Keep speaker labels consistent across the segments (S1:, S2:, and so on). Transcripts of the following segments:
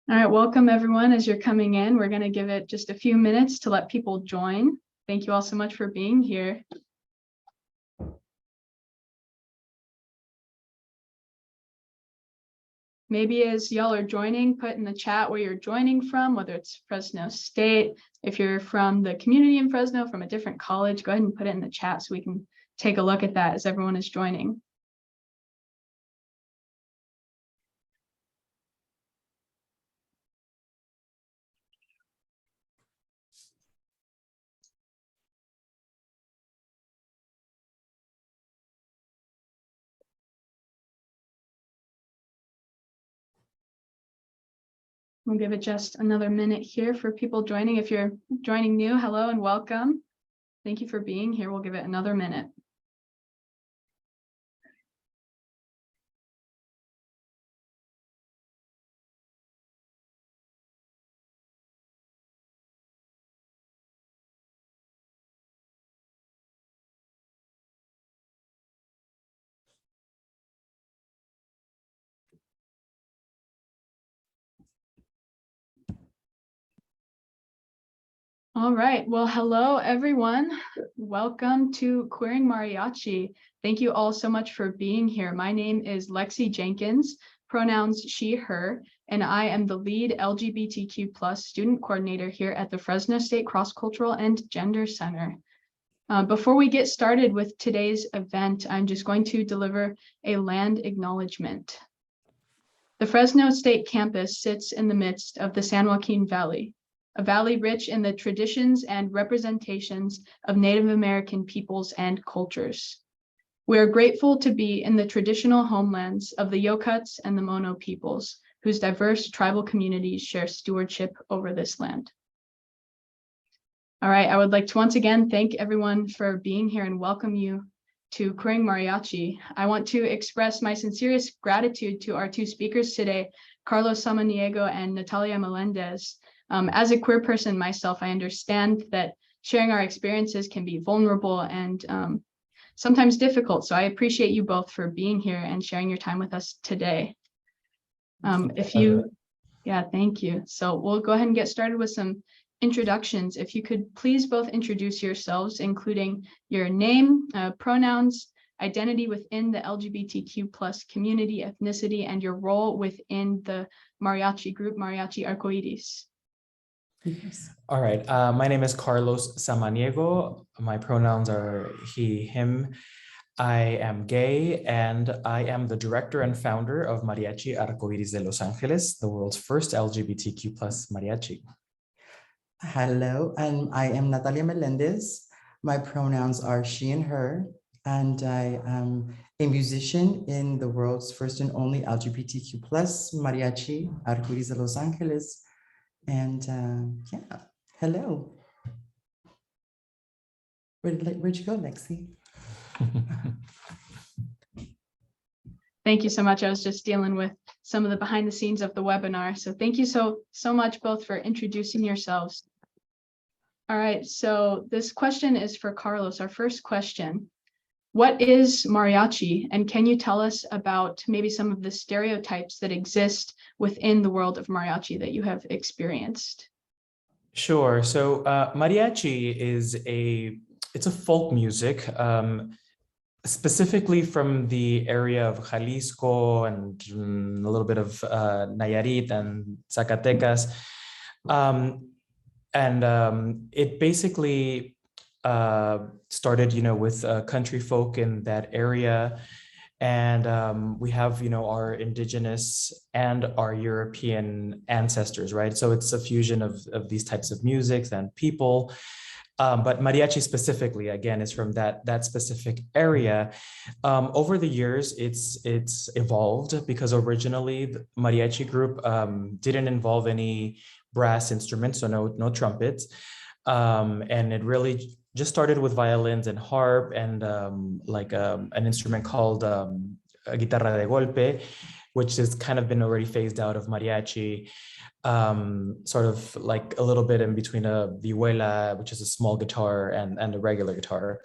S1: All right, welcome everyone as you're coming in. We're going to give it just a few minutes to let people join. Thank you all so much for being here. Maybe as y'all are joining, put in the chat where you're joining from, whether it's Fresno State, if you're from the community in Fresno, from a different college, go ahead and put it in the chat so we can take a look at that as everyone is joining. We'll give it just another minute here for people joining. If you're joining new, hello and welcome. Thank you for being here. We'll give it another minute. All right, well, hello everyone. Welcome to Queering Mariachi. Thank you all so much for being here. My name is Lexi Jenkins, pronouns she, her, and I am the lead LGBTQ+ student coordinator here at the Fresno State Cross-Cultural and Gender Center. Before we get started with today's event, I'm just going to deliver a land acknowledgement. The Fresno State campus sits in the midst of the San Joaquin Valley, a valley rich in the traditions and representations of Native American peoples and cultures. We are grateful to be in the traditional homelands of the Yokuts and the Mono peoples, whose diverse tribal communities share stewardship over this land. All right, I would like to once again thank everyone for being here and welcome you to Queering Mariachi. I want to express my sincerest gratitude to our two speakers today, Carlos Samaniego and Natalia Melendez. As a queer person myself, I understand that sharing our experiences can be vulnerable and sometimes difficult. So I appreciate you both for being here and sharing your time with us today. Thank you. So we'll go ahead and get started with some introductions. If you could please both introduce yourselves, including your name, pronouns, identity within the LGBTQ+ community, ethnicity, and your role within the mariachi group, Mariachi Arcoiris.
S2: Yes. All right. My name is Carlos Samaniego. My pronouns are he, him. I am gay, and I am the director and founder of Mariachi Arcoiris de Los Angeles, the world's first LGBTQ+ mariachi.
S3: Hello, and I am Natalia Melendez. My pronouns are she and her, and I am a musician in the world's first and only LGBTQ+ mariachi, Arcoiris de Los Angeles. And yeah, hello. Where'd you go, Lexi?
S1: Thank you so much. I was just dealing with some of the behind the scenes of the webinar. So thank you so much both for introducing yourselves. All right, so this question is for Carlos, our first question. What is mariachi? And can you tell us about maybe some of the stereotypes that exist within the world of mariachi that you have experienced?
S2: Sure. So mariachi is it's a folk music, specifically from the area of Jalisco and a little bit of Nayarit and Zacatecas. It basically started, with country folk in that area. And we have, our indigenous and our European ancestors, right? So it's a fusion of these types of musics and people. But mariachi specifically, again, is from that specific area. Over the years, it's evolved because originally the mariachi group didn't involve any brass instruments, so no trumpets. And it really just started with violins and harp and an instrument called a guitarra de golpe, which has kind of been already phased out of mariachi. Sort of like a little bit in between a vihuela, which is a small guitar, and a regular guitar.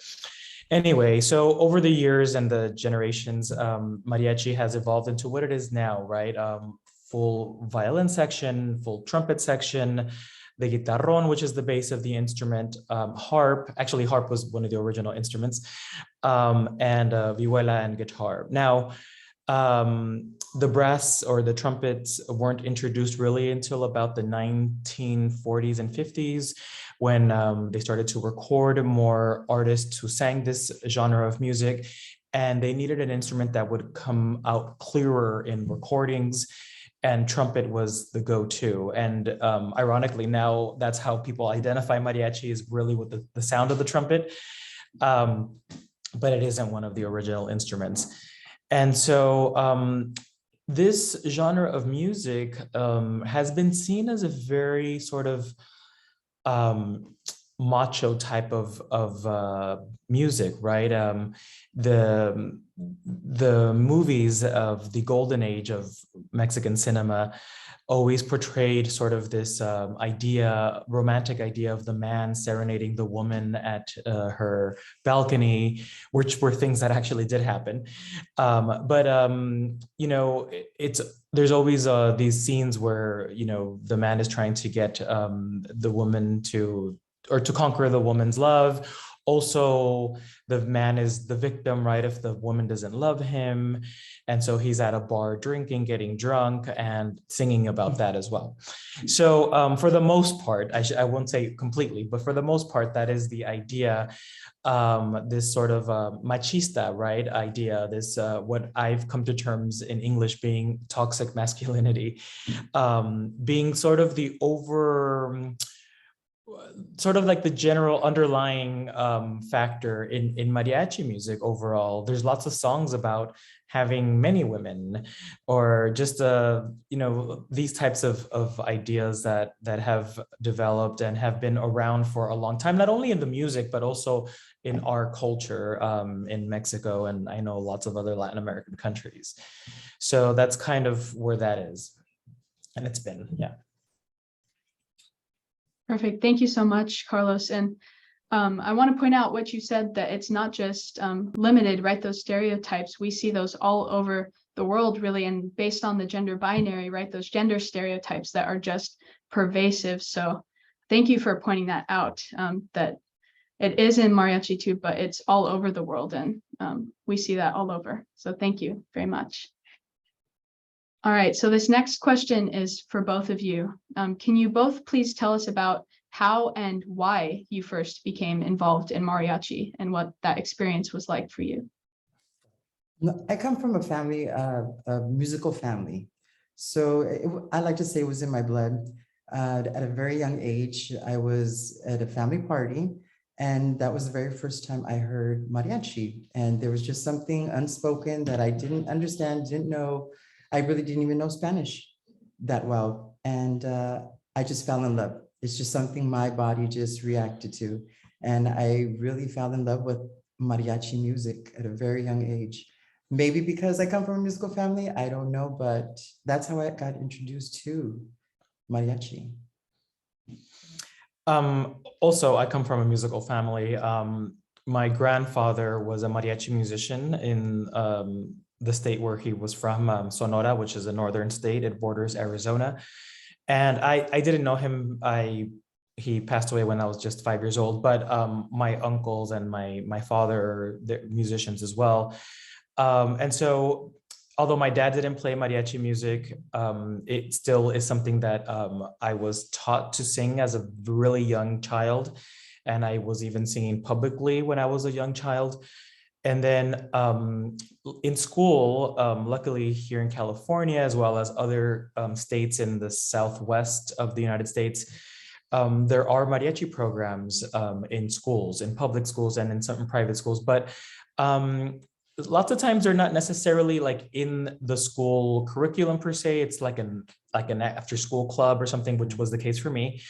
S2: Anyway, so over the years and the generations, mariachi has evolved into what it is now, right? full violin section, full trumpet section, the guitarrón, which is the base of the instrument, harp. Actually, harp was one of the original instruments, and vihuela and guitar. Now, the brass or the trumpets weren't introduced really until about the 1940s and 50s, when they started to record more artists who sang this genre of music, and they needed an instrument that would come out clearer in recordings, and trumpet was the go-to. And ironically, now that's how people identify mariachi, is really with the sound of the trumpet, but it isn't one of the original instruments. And so this genre of music has been seen as a very sort of macho type of music, right? The movies of the golden age of Mexican cinema always portrayed sort of this romantic idea of the man serenading the woman at her balcony, which were things that actually did happen. You know, there's always these scenes where, you know, the man is trying to get the woman to conquer the woman's love. Also, the man is the victim, right, if the woman doesn't love him. And so he's at a bar drinking, getting drunk, and singing about that as well. So for the most part, I won't say completely, but for the most part, that is the idea, this sort of machista, right, idea, this what I've come to terms in English being toxic masculinity, being sort of the sort of like the general underlying factor in mariachi music overall. There's lots of songs about having many women, or just you know, these types of ideas that have developed and have been around for a long time, not only in the music but also in our culture in Mexico, and I know lots of other Latin American countries. So that's kind of where that is, and it's been, yeah.
S1: Perfect. Thank you so much, Carlos. And I want to point out what you said, that it's not just limited, right? Those stereotypes, we see those all over the world, really, and based on the gender binary, right? Those gender stereotypes that are just pervasive. So thank you for pointing that out, that it is in mariachi too, but it's all over the world, and we see that all over. So thank you very much. All right, so this next question is for both of you. Can you both please tell us about how and why you first became involved in mariachi and what that experience was like for you?
S3: I come from a family, a musical family. So I like to say it was in my blood. At a very young age, I was at a family party, and that was the very first time I heard mariachi. And there was just something unspoken that I didn't understand, didn't know. I really didn't even know Spanish that well. And I just fell in love. It's just something my body just reacted to. And I really fell in love with mariachi music at a very young age. Maybe because I come from a musical family, I don't know, but that's how I got introduced to mariachi.
S2: Also, I come from a musical family. My grandfather was a mariachi musician in the state where he was from, Sonora, which is a northern state. It borders Arizona. And I didn't know him. He passed away when I was just 5 years old, but my uncles and my father, they're musicians as well. And so although my dad didn't play mariachi music, it still is something that I was taught to sing as a really young child. And I was even singing publicly when I was a young child. And then in school, luckily here in California, as well as other states in the Southwest of the United States, there are mariachi programs in schools, in public schools and in some private schools. But lots of times they're not necessarily like in the school curriculum per se. It's like an after school club or something, which was the case for me.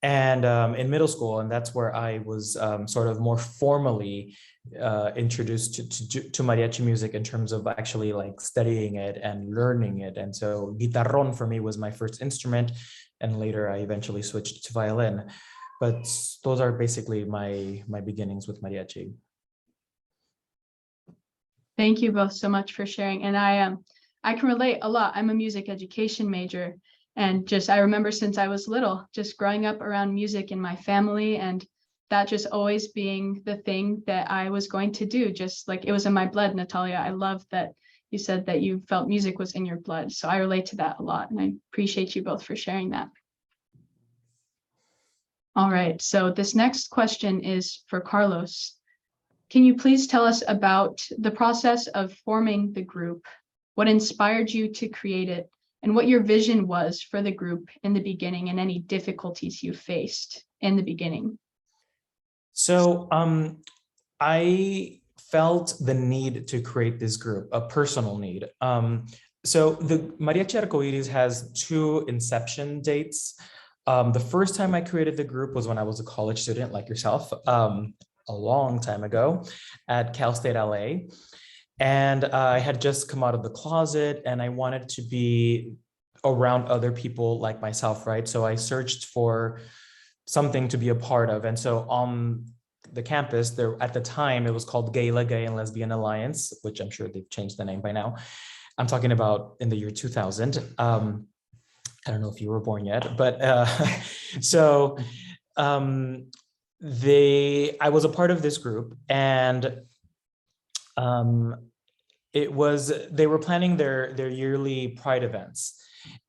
S2: And in middle school, and that's where I was sort of more formally introduced to mariachi music in terms of actually like studying it and learning it. And so guitarrón for me was my first instrument, and later I eventually switched to violin. But those are basically my beginnings with mariachi.
S1: Thank you both so much for sharing. And I can relate a lot. I'm a music education major, and just I remember since I was little, just growing up around music in my family, and that just always being the thing that I was going to do, just like it was in my blood. Natalia, I love that you said that you felt music was in your blood. So I relate to that a lot, and I appreciate you both for sharing that. All right, so this next question is for Carlos. Can you please tell us about the process of forming the group, what inspired you to create it, and what your vision was for the group in the beginning and any difficulties you faced in the beginning?
S2: So I felt the need to create this group, a personal need. So the Mariachi Arcoiris has 2 inception dates. The first time I created the group was when I was a college student like yourself, a long time ago at Cal State LA. And I had just come out of the closet and I wanted to be around other people like myself, right? So I searched for something to be a part of. And so on the campus there, at the time, it was called Gay and Lesbian Alliance, which I'm sure they've changed the name by now. I'm talking about in the year 2000. I don't know if you were born yet, but so I was a part of this group, and they were planning their yearly Pride events.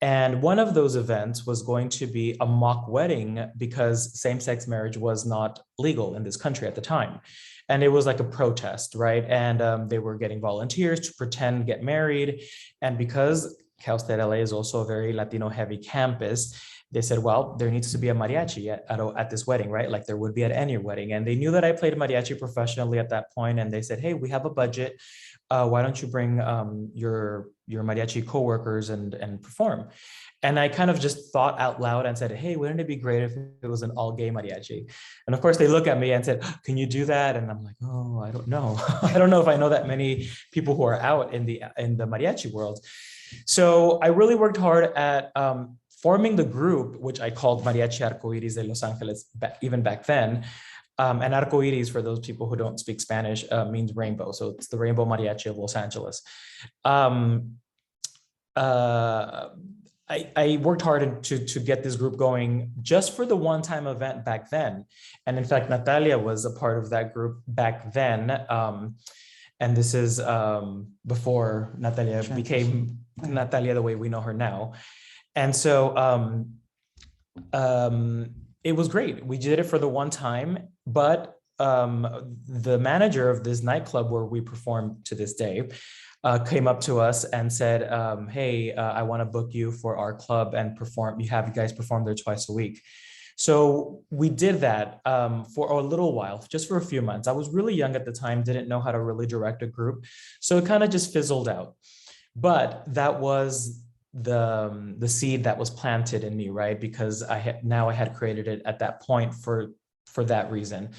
S2: And one of those events was going to be a mock wedding because same-sex marriage was not legal in this country at the time. And it was like a protest, right? And they were getting volunteers to pretend get married. And because Cal State LA is also a very Latino heavy campus, they said, well, there needs to be a mariachi at this wedding, right? Like there would be at any wedding. And they knew that I played mariachi professionally at that point. And they said, hey, we have a budget. Why don't you bring your mariachi coworkers and perform? And I kind of just thought out loud and said, hey, wouldn't it be great if it was an all gay mariachi? And of course they look at me and said, can you do that? And I'm like, oh, I don't know. I don't know if I know that many people who are out in the mariachi world. So I really worked hard at forming the group, which I called Mariachi Arcoiris de Los Angeles, even back then. And Arcoiris, for those people who don't speak Spanish, means rainbow. So it's the Rainbow Mariachi of Los Angeles. I worked hard to get this group going just for the one-time event back then. And in fact, Natalia was a part of that group back then. And this is before Natalia became Natalia the way we know her now. And so it was great. We did it for the one time, but the manager of this nightclub where we perform to this day came up to us and said, hey, I want to book you for our club and perform. You guys perform there twice a week. So we did that for a little while, just for a few months. I was really young at the time, didn't know how to really direct a group. So it kind of just fizzled out. But that was the seed that was planted in me, right? Because I had created it at that point for that reason.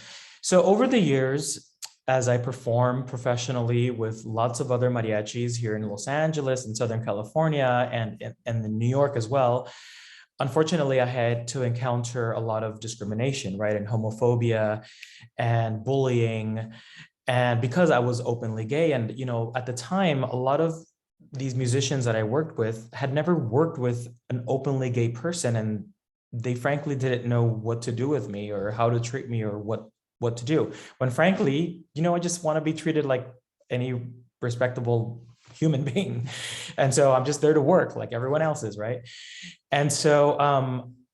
S2: So over the years, as I perform professionally with lots of other mariachis here in Los Angeles and Southern California and in New York as well, unfortunately, I had to encounter a lot of discrimination, right? And homophobia and bullying. And because I was openly gay, and, you know, at the time, a lot of these musicians that I worked with had never worked with an openly gay person, and they frankly didn't know what to do with me or how to treat me or what to do. When frankly, you know, I just want to be treated like any respectable human being. And so I'm just there to work like everyone else is, right? And so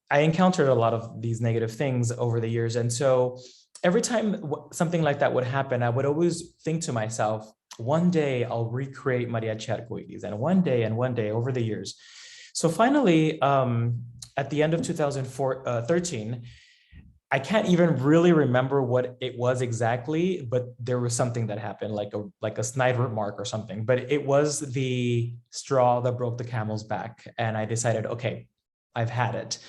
S2: I encountered a lot of these negative things over the years. And so every time something like that would happen, I would always think to myself, one day I'll recreate Mariachi Arcoiris, and one day over the years. So finally, at the end of 2013, I can't even really remember what it was exactly, but there was something that happened, like a snide remark or something. But it was the straw that broke the camel's back, and I decided, okay, I've had it.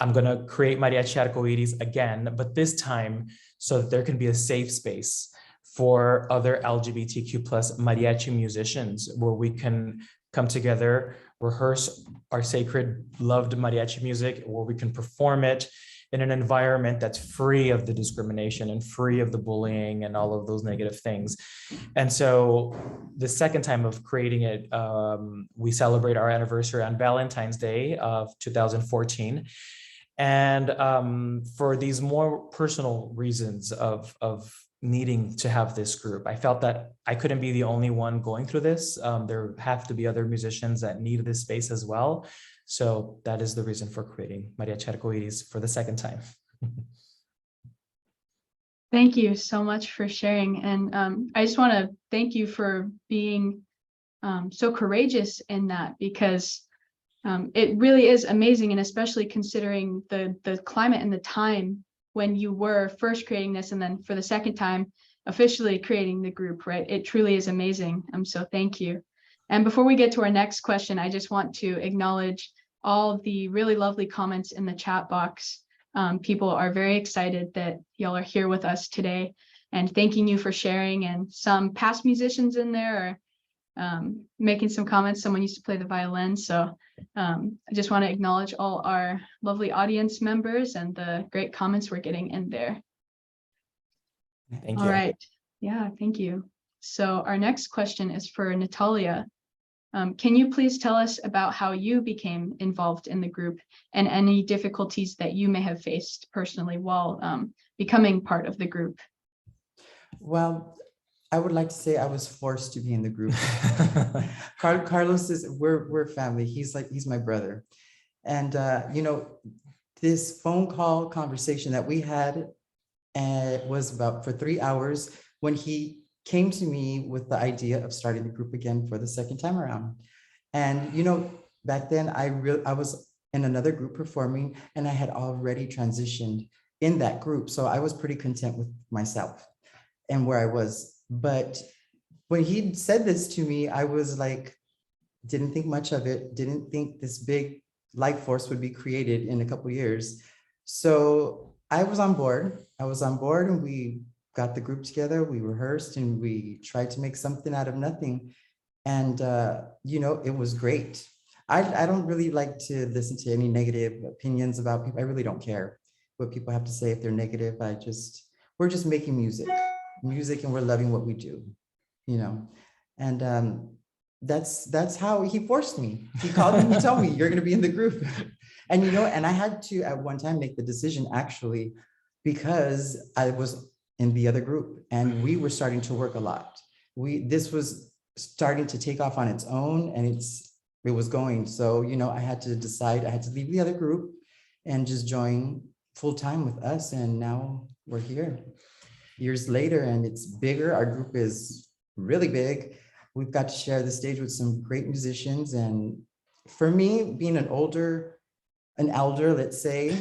S2: I'm gonna create Mariachi Arcoiris again, but this time so that there can be a safe space for other LGBTQ plus mariachi musicians, where we can come together, rehearse our sacred, loved mariachi music, where we can perform it in an environment that's free of the discrimination and free of the bullying and all of those negative things. And so the second time of creating it, we celebrate our anniversary on Valentine's Day of 2014. And for these more personal reasons of needing to have this group, I felt that I couldn't be the only one going through this. There have to be other musicians that need this space as well. So that is the reason for creating Mariachi Arcoiris for the second time.
S1: Thank you so much for sharing. And I just want to thank you for being so courageous in that, because it really is amazing. And especially considering the climate and the time when you were first creating this, and then for the second time officially creating the group, right? It truly is amazing. So thank you. And before we get to our next question, I just want to acknowledge all the really lovely comments in the chat box. People are very excited that y'all are here with us today, and thanking you for sharing. And some past musicians in there are making some comments. Someone used to play the violin. So I just want to acknowledge all our lovely audience members and the great comments we're getting in there.
S2: Thank you.
S1: All right. Yeah, thank you. So our next question is for Natalia. Can you please tell us about how you became involved in the group and any difficulties that you may have faced personally while becoming part of the group?
S3: Well, I would like to say I was forced to be in the group. Carlos is, we're family. He's my brother. And, this phone call conversation that we had was about for 3 hours when he came to me with the idea of starting the group again for the second time around. And, back then I was in another group performing, and I had already transitioned in that group. So I was pretty content with myself and where I was. But when he said this to me, I was like, didn't think much of it, didn't think this big life force would be created in a couple of years. So I was on board. And we got the group together, we rehearsed, and we tried to make something out of nothing. And, it was great. I don't really like to listen to any negative opinions about people. I really don't care what people have to say. If they're negative, we're just making music, and we're loving what we do, and that's how he forced me. He called me, he told me, you're going to be in the group. And, and I had to at one time make the decision, actually, because I was in the other group and we were starting to work a lot. This was starting to take off on its own, and it was going. So, I had to decide, I had to leave the other group and just join full time with us. And now we're here years later, and it's bigger. Our group is really big. We've got to share the stage with some great musicians. And for me, being an elder, let's say,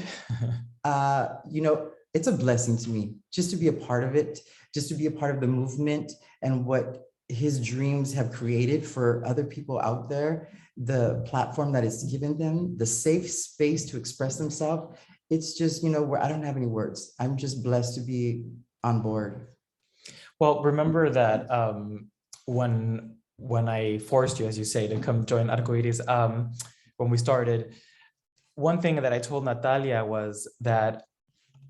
S3: it's a blessing to me just to be a part of it, just to be a part of the movement and what his dreams have created for other people out there, the platform that it's given them, the safe space to express themselves. It's just, where I don't have any words. I'm just blessed to be on board.
S2: Well, remember that when I forced you, as you say, to come join Arcoiris, when we started, one thing that I told Natalia was that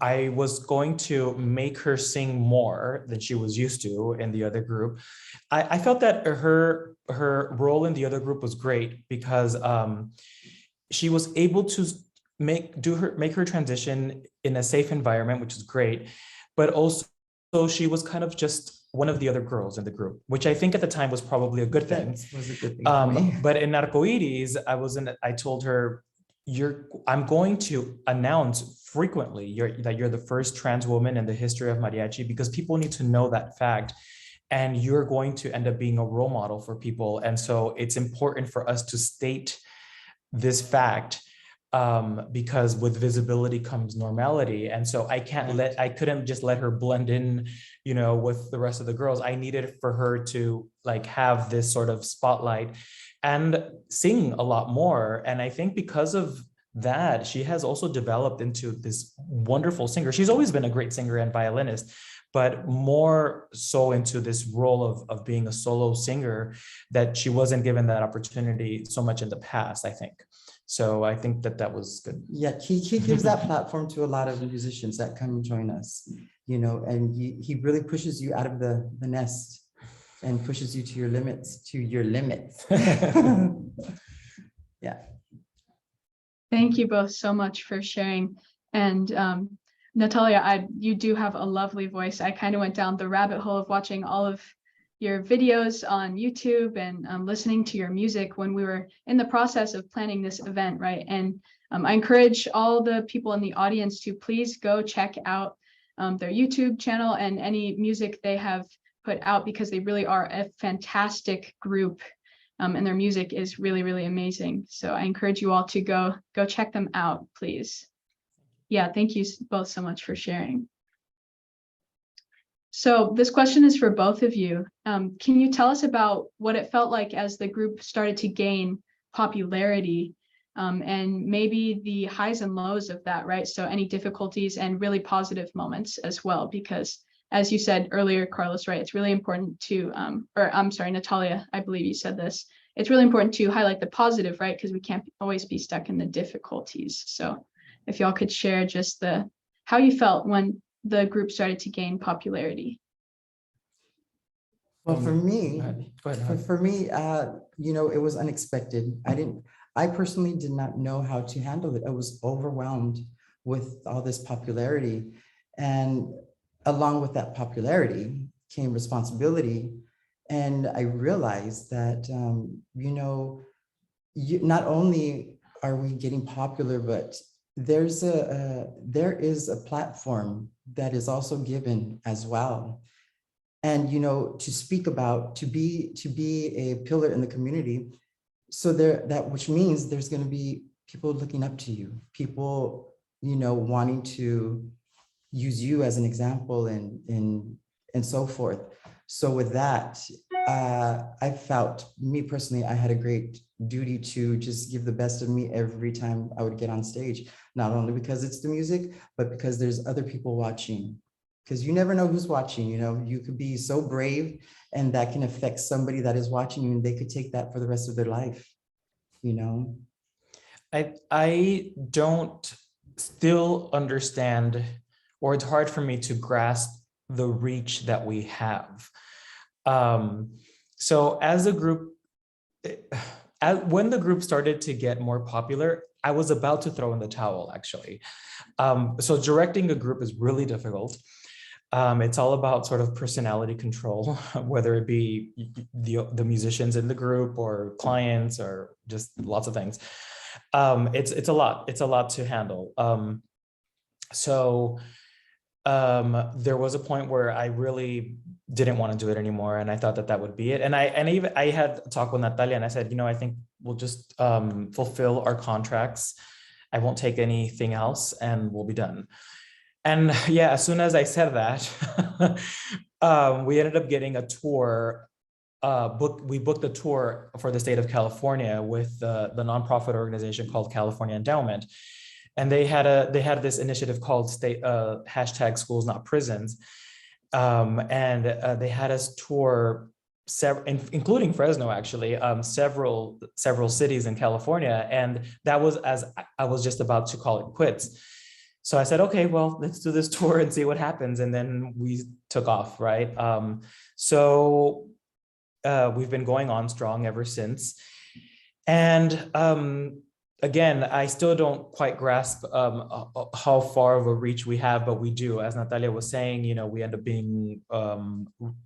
S2: I was going to make her sing more than she was used to in the other group. I felt that her role in the other group was great because she was able to make her transition in a safe environment, which is great, but also she was kind of just one of the other girls in the group, which I think at the time was probably a good thing.
S3: That was a good thing for me.
S2: But in Arcoiris, I told her, I'm going to announce frequently that you're the first trans woman in the history of mariachi, because people need to know that fact, and you're going to end up being a role model for people. And so it's important for us to state this fact, because with visibility comes normality. And so I couldn't just let her blend in, with the rest of the girls. I needed for her to have this sort of spotlight and sing a lot more. And I think because of that, she has also developed into this wonderful singer. She's always been a great singer and violinist, but more so into this role of being a solo singer that she wasn't given that opportunity so much in the past, I think. So I think that that was good.
S3: Yeah, he gives that platform to a lot of musicians that come and join us, you know, and he really pushes you out of the nest and pushes you to your limits, Yeah.
S1: Thank you both so much for sharing. And Natalia, you do have a lovely voice. I kind of went down the rabbit hole of watching all of your videos on YouTube and listening to your music when we were in the process of planning this event, right? And I encourage all the people in the audience to please go check out their YouTube channel and any music they have put out, because they really are a fantastic group. And their music is really, really amazing. So I encourage you all to go check them out, please. Yeah, thank you both so much for sharing. So this question is for both of you. Can you tell us about what it felt like as the group started to gain popularity, and maybe the highs and lows of that, right? So any difficulties and really positive moments as well, because as you said earlier, Carlos, right, it's really important to, or I'm sorry, Natalia, I believe you said this. It's really important to highlight the positive, right? Because we can't always be stuck in the difficulties. So if y'all could share just how you felt when the group started to gain popularity.
S3: Well, for me,
S2: Go ahead.
S3: for me, you know, it was unexpected. I personally did not know how to handle it. I was overwhelmed with all this popularity. And along with that popularity came responsibility. And I realized that, you know, not only are we getting popular, but there is a platform that is also given as well. And, you know, to speak about, to be a pillar in the community. So which means there's going to be people looking up to you, people, you know, wanting to use you as an example and so forth. So with that, I felt, me personally, I had a great duty to just give the best of me every time I would get on stage, not only because it's the music, but because there's other people watching. Because you never know who's watching, you know, you could be so brave and that can affect somebody that is watching you, and they could take that for the rest of their life, you know?
S2: I don't still understand, or it's hard for me to grasp the reach that we have. So as a group, when the group started to get more popular, I was about to throw in the towel, actually. So directing a group is really difficult. It's all about sort of personality control, whether it be the musicians in the group or clients or just lots of things. It's a lot to handle. So there was a point where I really didn't want to do it anymore, and I thought that would be it. And I had a talk with Natalia, and I said, you know, I think we'll just fulfill our contracts. I won't take anything else, and we'll be done. And yeah, as soon as I said that, we ended up getting a tour. We booked a tour for the state of California with the nonprofit organization called California Endowment. And they had this initiative called hashtag Schools Not Prisons. And they had us tour including Fresno, actually, several cities in California. And that was as I was just about to call it quits. So I said, okay, well, let's do this tour and see what happens. And then we took off, right? So we've been going on strong ever since. And again, I still don't quite grasp how far of a reach we have, but we do. As Natalia was saying, you know, we end up being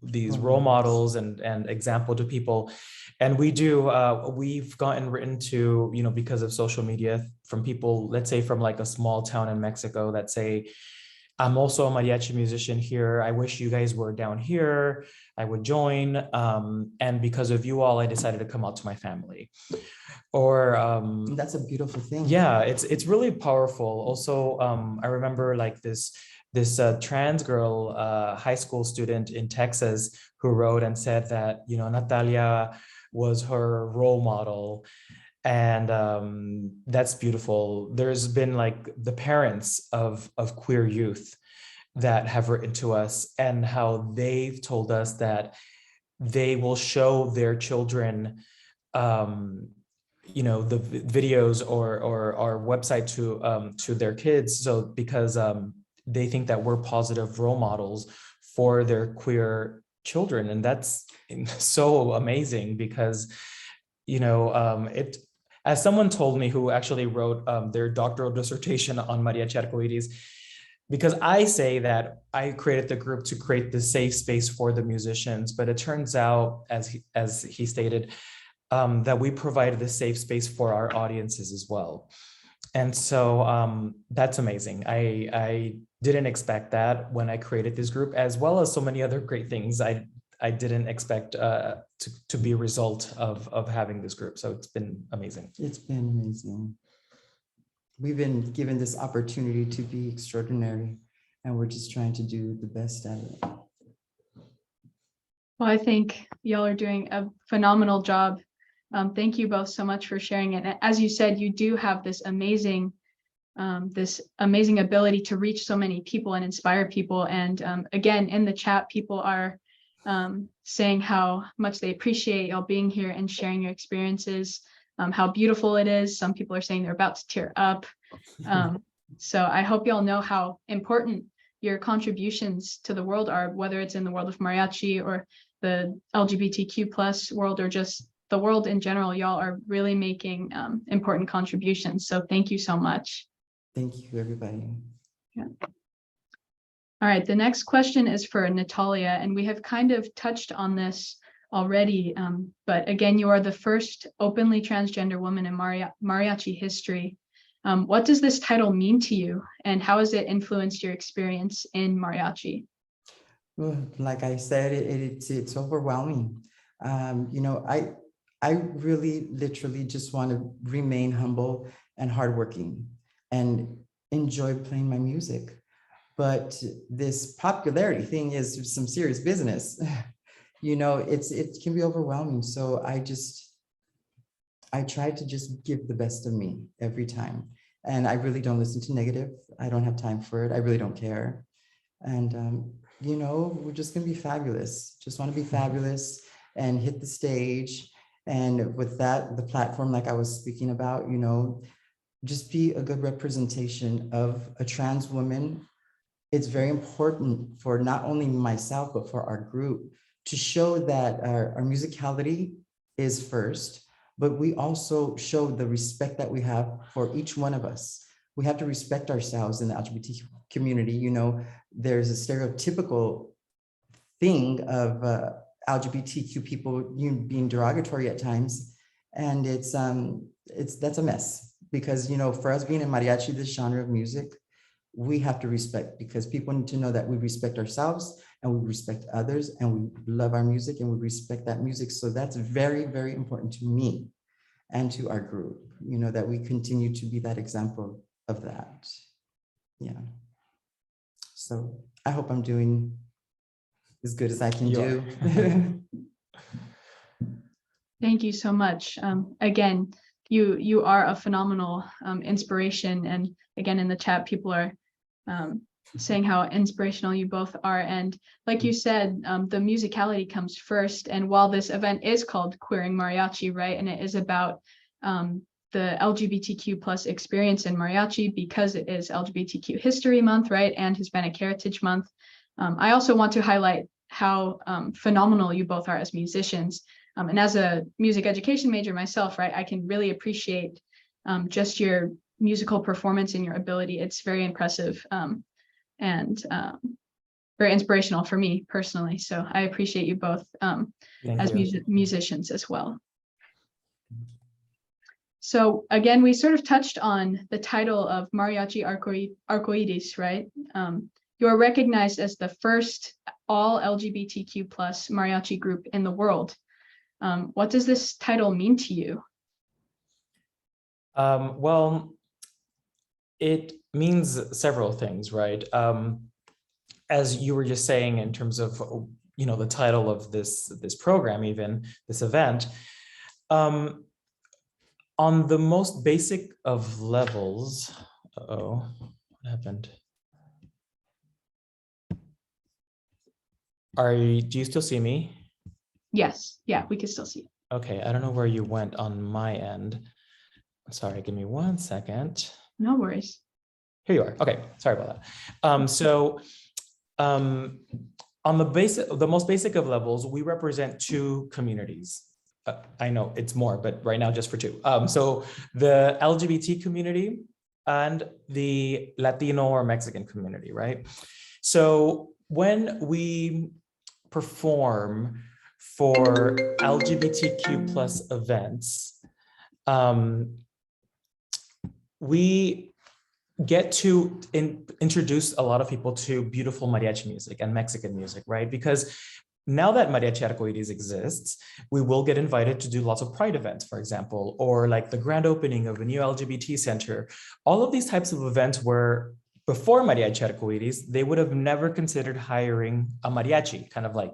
S2: these role models and example to people. And we do, we've gotten written to, you know, because of social media from people, let's say from like a small town in Mexico that say, I'm also a mariachi musician here. I wish you guys were down here. I would join. And because of you all, I decided to come out to my family. Or
S3: that's a beautiful thing.
S2: Yeah, it's really powerful. Also, I remember like this trans girl, high school student in Texas, who wrote and said that, you know, Natalia was her role model. And that's beautiful. There's been like the parents of queer youth that have written to us, and how they've told us that they will show their children the videos or our website to their kids. So because they think that we're positive role models for their queer children. And that's so amazing because, it, as someone told me who actually wrote their doctoral dissertation on Mariachi Arcoiris, because I say that I created the group to create the safe space for the musicians, but it turns out, as he stated, that we provided a safe space for our audiences as well. And so that's amazing. I didn't expect that when I created this group, as well as so many other great things I didn't expect to be a result of having this group. So it's been amazing.
S3: It's been amazing. We've been given this opportunity to be extraordinary, and we're just trying to do the best at it.
S1: Well, I think y'all are doing a phenomenal job. Thank you both so much for sharing it. And as you said, you do have this amazing ability to reach so many people and inspire people. And again, in the chat, people are saying how much they appreciate y'all being here and sharing your experiences, how beautiful it is. Some people are saying they're about to tear up. So I hope y'all know how important your contributions to the world are, whether it's in the world of mariachi or the LGBTQ plus world or just the world in general. Y'all are really making important contributions. So thank you so much.
S3: Thank you, everybody.
S1: Yeah. All right, the next question is for Natalia, and we have kind of touched on this already, but again, you are the first openly transgender woman in mariachi history. What does this title mean to you, and how has it influenced your experience in mariachi?
S3: Well, like I said, it's overwhelming. I really literally just want to remain humble and hardworking and enjoy playing my music. But this popularity thing is some serious business. It can be overwhelming. So I try to just give the best of me every time. And I really don't listen to negative. I don't have time for it. I really don't care. And, we're just going to be fabulous. Just want to be fabulous and hit the stage. And with that, the platform, like I was speaking about, just be a good representation of a trans woman. It's very important for not only myself, but for our group to show that our musicality is first, but we also show the respect that we have for each one of us. We have to respect ourselves in the LGBT community. There's a stereotypical thing of LGBTQ people being derogatory at times. And that's a mess because, for us being in mariachi, this genre of music, we have to respect, because people need to know that we respect ourselves and we respect others and we love our music and we respect that music. So that's very, very important to me and to our group, that we continue to be that example of that. Yeah. So I hope I'm doing as good as I can do.
S1: Thank you so much. Again, you are a phenomenal inspiration. And again, in the chat, people are saying how inspirational you both are. And like you said, the musicality comes first. And while this event is called Queering Mariachi, right, and it is about the LGBTQ plus experience in mariachi because it is LGBTQ History Month, right, and Hispanic Heritage Month, I also want to highlight how phenomenal you both are as musicians. And as a music education major myself, right, I can really appreciate just your musical performance and your ability. It's very impressive and very inspirational for me personally. So I appreciate you both as musicians as well. So again, we sort of touched on the title of Mariachi Arcoiris, right? You are recognized as the first all LGBTQ plus mariachi group in the world. What does this title mean to you?
S2: Well, it means several things, right? As you were just saying, in terms of the title of this program, even this event, on the most basic of levels. Uh-oh, what happened? Do you still see me?
S1: Yes, yeah, we can still see you.
S2: Okay, I don't know where you went on my end. Sorry, give me 1 second.
S1: No worries.
S2: Here you are. Okay, sorry about that. On the most basic of levels, we represent two communities. I know it's more, but right now just for two. So the LGBT community and the Latino or Mexican community, right? So when we perform for LGBTQ plus events, we get to introduce a lot of people to beautiful mariachi music and Mexican music, right? Because now that Mariachi Arcoiris exists, we will get invited to do lots of pride events, for example, or like the grand opening of a new LGBT center. All of these types of events where before Mariachi Arcoiris, they would have never considered hiring a mariachi, kind of like,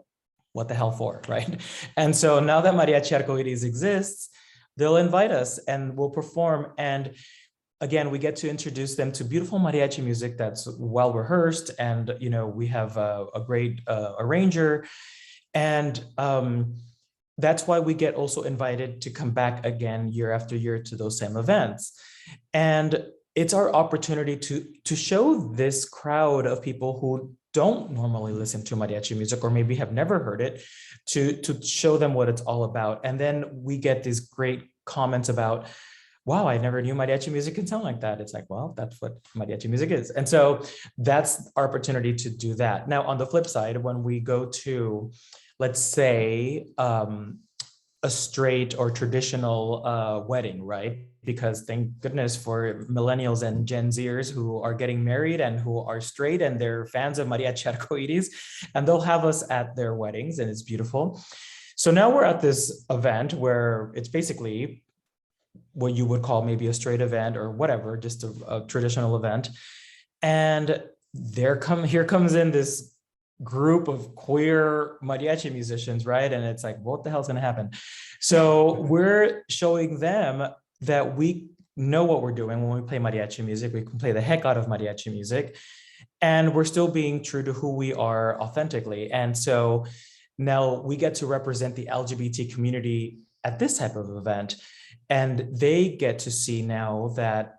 S2: what the hell for, right? And so now that Mariachi Arcoiris exists, they'll invite us and we'll perform. And again, we get to introduce them to beautiful mariachi music that's well rehearsed, and we have a great arranger, and that's why we get also invited to come back again year after year to those same events. And it's our opportunity to show this crowd of people who don't normally listen to mariachi music or maybe have never heard it, to show them what it's all about. And then we get these great comments about, wow, I never knew mariachi music can sound like that. It's like, well, that's what mariachi music is. And so that's our opportunity to do that. Now, on the flip side, when we go to, let's say, a straight or traditional wedding, right? Because thank goodness for millennials and Gen Zers who are getting married and who are straight and they're fans of Mariachi Arcoiris, and they'll have us at their weddings, and it's beautiful. So now we're at this event where it's basically what you would call maybe a straight event or whatever, just a traditional event. And here comes in this group of queer mariachi musicians, right? And it's like, what the hell's going to happen? So we're showing them that we know what we're doing when we play mariachi music. We can play the heck out of mariachi music, and we're still being true to who we are authentically. And so now we get to represent the LGBT community at this type of event, and they get to see now that,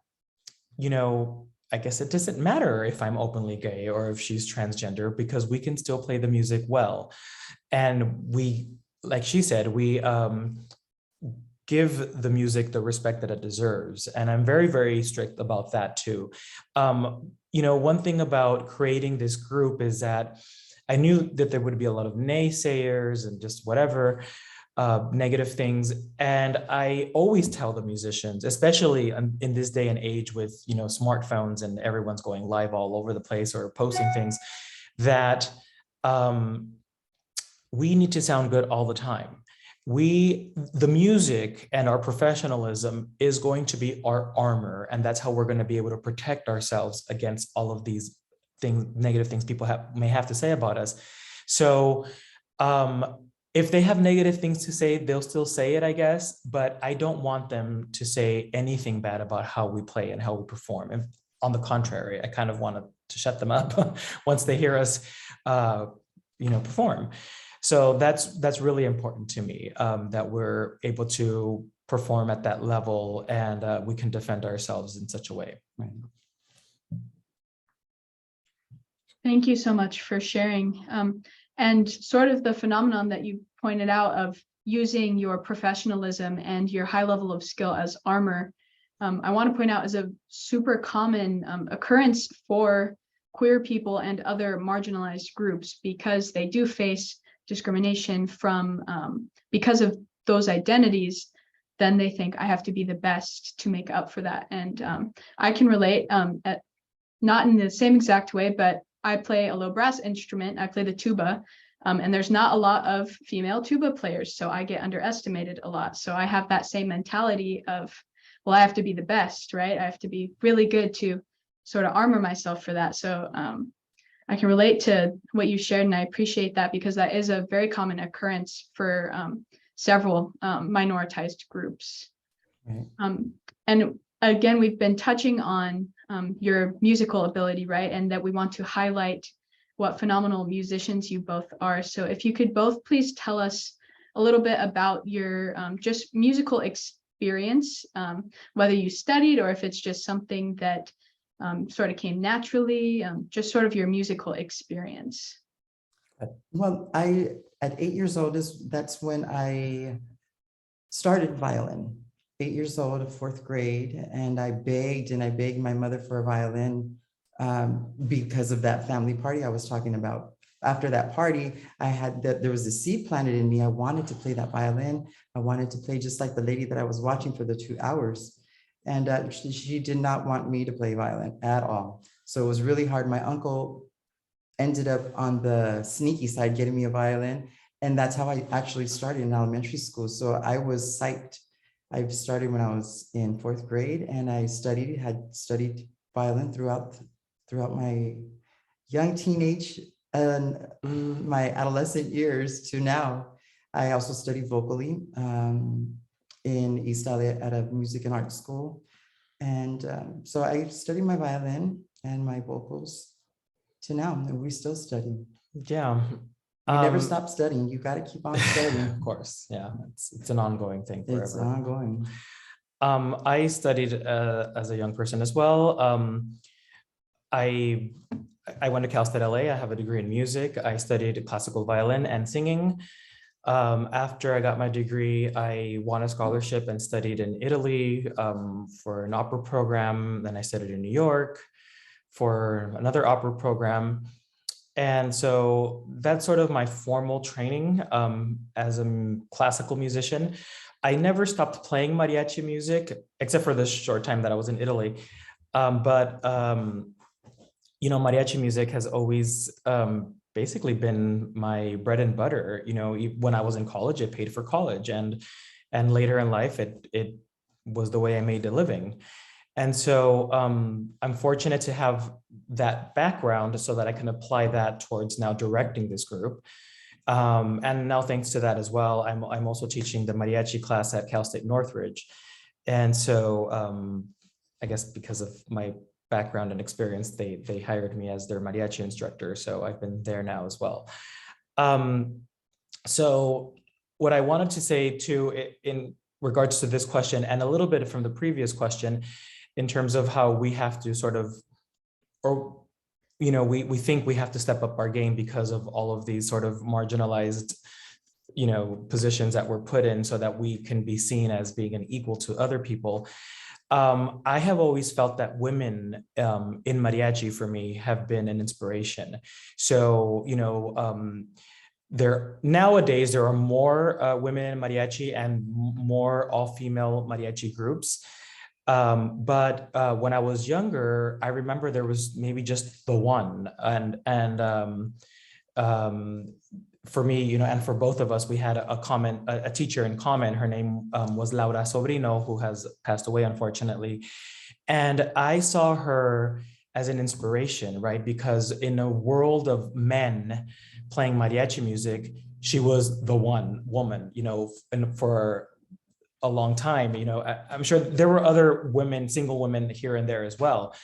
S2: I guess it doesn't matter if I'm openly gay or if she's transgender, because we can still play the music well. And we, like she said, we give the music the respect that it deserves. And I'm very, very strict about that too. One thing about creating this group is that I knew that there would be a lot of naysayers and just whatever, negative things. And I always tell the musicians, especially in this day and age with, smartphones and everyone's going live all over the place or posting things, that we need to sound good all the time. The music and our professionalism is going to be our armor. And that's how we're going to be able to protect ourselves against all of these things, negative things people may have to say about us. So, if they have negative things to say, they'll still say it, I guess, but I don't want them to say anything bad about how we play and how we perform. And on the contrary, I kind of want to shut them up once they hear us, perform. So that's really important to me, that we're able to perform at that level and we can defend ourselves in such a way. Right.
S1: Thank you so much for sharing. And sort of the phenomenon that you pointed out of using your professionalism and your high level of skill as armor, I want to point out is a super common occurrence for queer people and other marginalized groups, because they do face discrimination from because of those identities. Then they think I have to be the best to make up for that. And I can relate, not in the same exact way, but I play a low brass instrument. I play the tuba, and there's not a lot of female tuba players, so I get underestimated a lot. So I have that same mentality of, well, I have to be the best, right? I have to be really good to sort of armor myself for that. So I can relate to what you shared, and I appreciate that, because that is a very common occurrence for several minoritized groups. Right. And again, we've been touching on your musical ability, right? And that we want to highlight what phenomenal musicians you both are. So if you could both please tell us a little bit about your just musical experience, whether you studied or if it's just something that sort of came naturally, just sort of your musical experience.
S3: Well, at 8 years old, that's when I started violin. 8 years old, fourth grade, and I begged my mother for a violin because of that family party I was talking about. After that party, there was a seed planted in me. I wanted to play that violin. I wanted to play just like the lady that I was watching for the 2 hours. And she did not want me to play violin at all. So it was really hard. My uncle ended up on the sneaky side getting me a violin. And that's how I actually started in elementary school. So I was psyched. I started when I was in fourth grade, and I had studied violin throughout my young teenage and my adolescent years to now. I also studied vocally in East LA at a music and art school. And so I studied my violin and my vocals to now, and we still study.
S2: Yeah.
S3: You never stop studying. You got to keep on studying.
S2: Of course. Yeah. It's an ongoing thing forever.
S3: It's ongoing.
S2: I studied as a young person as well. I went to Cal State LA. I have a degree in music. I studied classical violin and singing. After I got my degree, I won a scholarship and studied in Italy for an opera program. Then I studied in New York for another opera program. And so that's sort of my formal training as a classical musician. I never stopped playing mariachi music, except for the short time that I was in Italy. You know, mariachi music has always basically been my bread and butter. You know, when I was in college, it paid for college, and later in life, it was the way I made a living. And so I'm fortunate to have that background so that I can apply that towards now directing this group. And now, thanks to that as well, I'm also teaching the mariachi class at Cal State Northridge. And so I guess because of my background and experience, they hired me as their mariachi instructor. So I've been there now as well. So what I wanted to say too, in regards to this question, and a little bit from the previous question, in terms of how we have to sort of, or, you know, we think we have to step up our game because of all of these sort of marginalized, you know, positions that we're put in so that we can be seen as being an equal to other people. I have always felt that women in mariachi for me have been an inspiration. So, you know, nowadays there are more women in mariachi and more all-female mariachi groups. But when I was younger, I remember there was maybe just the one, and for me, you know, and for both of us, we had a teacher in common. Her name was Laura Sobrino, who has passed away, unfortunately. And I saw her as an inspiration, right? Because in a world of men playing mariachi music, she was the one woman, you know, and for a long time, you know, I'm sure there were other women, single women here and there as well.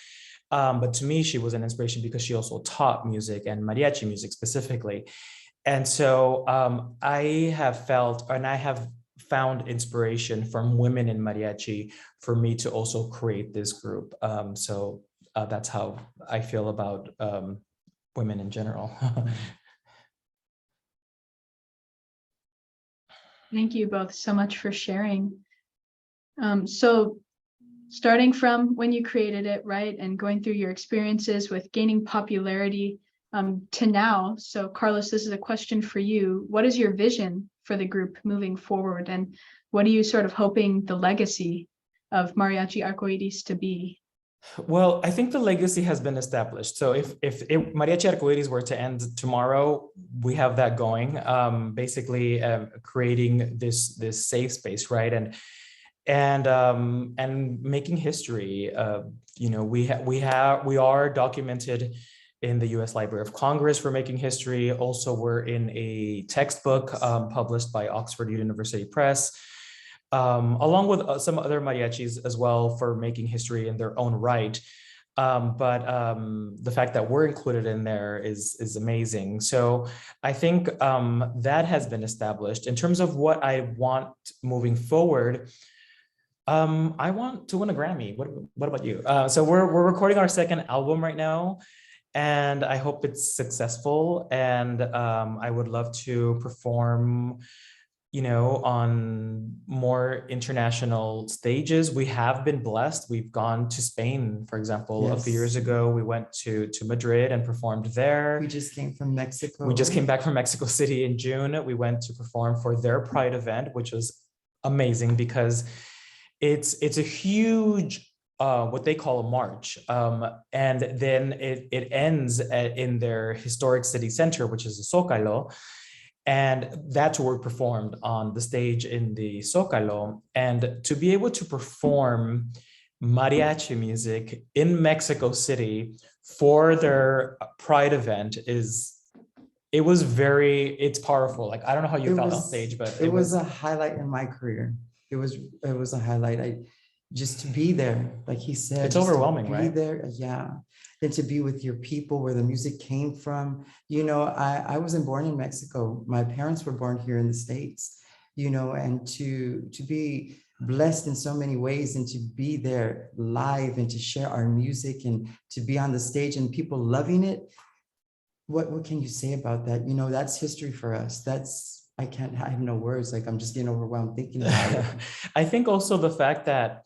S2: But to me, she was an inspiration because she also taught music and mariachi music specifically. And so I have felt, and I have found inspiration from women in mariachi for me to also create this group. So that's how I feel about women in general.
S1: Thank you both so much for sharing. So starting from when you created it, right, and going through your experiences with gaining popularity to now. So Carlos, this is a question for you. What is your vision for the group moving forward? And what are you sort of hoping the legacy of Mariachi Arcoiris to be?
S2: Well, I think the legacy has been established. So if Mariachi Arcoiris were to end tomorrow, we have that going. Basically, creating this safe space, right, and making history. You know, we are documented in the U.S. Library of Congress for making history. Also, we're in a textbook published by Oxford University Press. Along with some other mariachis as well for making history in their own right. But the fact that we're included in there is amazing. So I think that has been established. In terms of what I want moving forward, I want to win a Grammy. What about you? So we're recording our second album right now, and I hope it's successful. And I would love to perform, on more international stages. We have been blessed. We've gone to Spain, for example. A few years ago, we went to Madrid and performed there.
S3: We just came from Mexico.
S2: We just came back from Mexico City in June. We went to perform for their Pride event, which was amazing because it's a huge what they call a march, and then it ends in their historic city center, which is the Zócalo, and that's where we performed on the stage in the Zócalo. And to be able to perform mariachi music in Mexico City for their Pride event it's powerful. Like, I don't know how you felt on stage, but
S3: it was a highlight in my career. It was a highlight. Just to be there, like he said,
S2: it's overwhelming, right?
S3: There, yeah. And to be with your people where the music came from. I wasn't born in Mexico. My parents were born here in the States, and to be blessed in so many ways and to be there live and to share our music and to be on the stage and people loving it. What can you say about that? That's history for us. I have no words. Like, I'm just getting overwhelmed thinking about it.
S2: I think also the fact that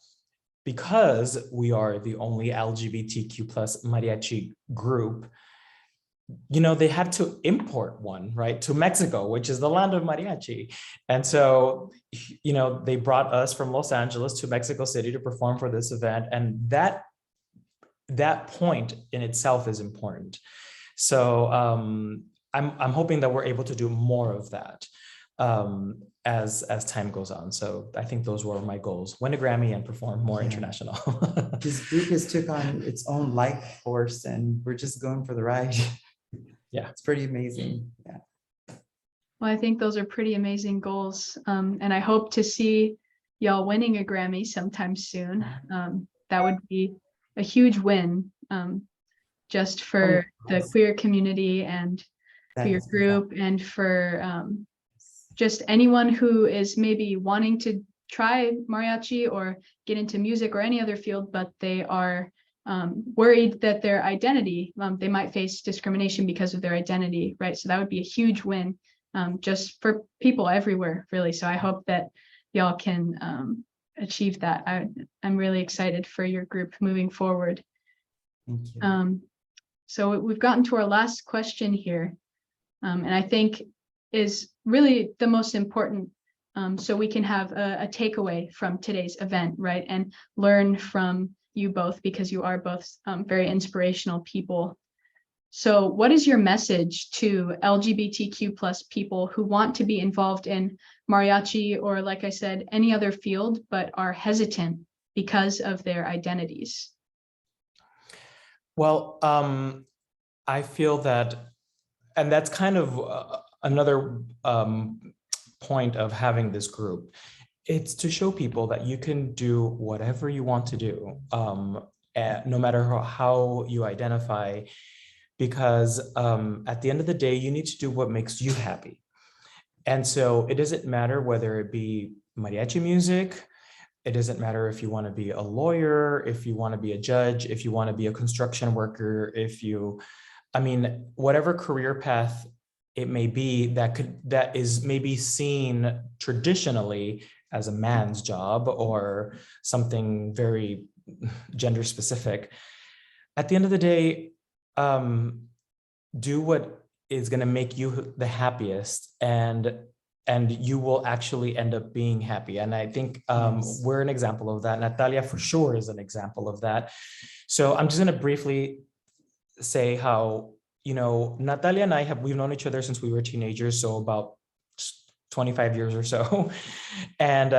S2: because we are the only LGBTQ plus mariachi group, they had to import one, right, to Mexico, which is the land of mariachi. And so, they brought us from Los Angeles to Mexico City to perform for this event. And that point in itself is important. So I'm hoping that we're able to do more of that as time goes on. So I think those were my goals: win a Grammy and perform more international.
S3: This group has took on its own life force, and we're just going for the ride.
S2: Yeah,
S3: it's pretty amazing. Yeah.
S1: Well, I think those are pretty amazing goals, and I hope to see y'all winning a Grammy sometime soon. That would be a huge win, just for the queer community and for your group, and for just anyone who is maybe wanting to try mariachi or get into music or any other field, but they are worried that their identity, they might face discrimination because of their identity, right? So that would be a huge win, just for people everywhere, really. So I hope that y'all can achieve that. I'm really excited for your group moving forward.
S3: Thank you.
S1: So we've gotten to our last question here, and I think is really the most important, so we can have a takeaway from today's event, right? And learn from you both, because you are both very inspirational people. So what is your message to LGBTQ plus people who want to be involved in mariachi, or, like I said, any other field, but are hesitant because of their identities?
S2: Well, I feel that, and that's kind of another point of having this group. It's to show people that you can do whatever you want to do, no matter how you identify, because at the end of the day, you need to do what makes you happy. And so it doesn't matter whether it be mariachi music. It doesn't matter if you want to be a lawyer, if you want to be a judge, if you want to be a construction worker, whatever career path it may be that is maybe seen traditionally as a man's job or something very gender specific. At the end of the day, do what is going to make you the happiest, and you will actually end up being happy. And I think we're an example of that. Natalia for sure is an example of that. So I'm just going to briefly say how, Natalia and we've known each other since we were teenagers, so about 25 years or so. And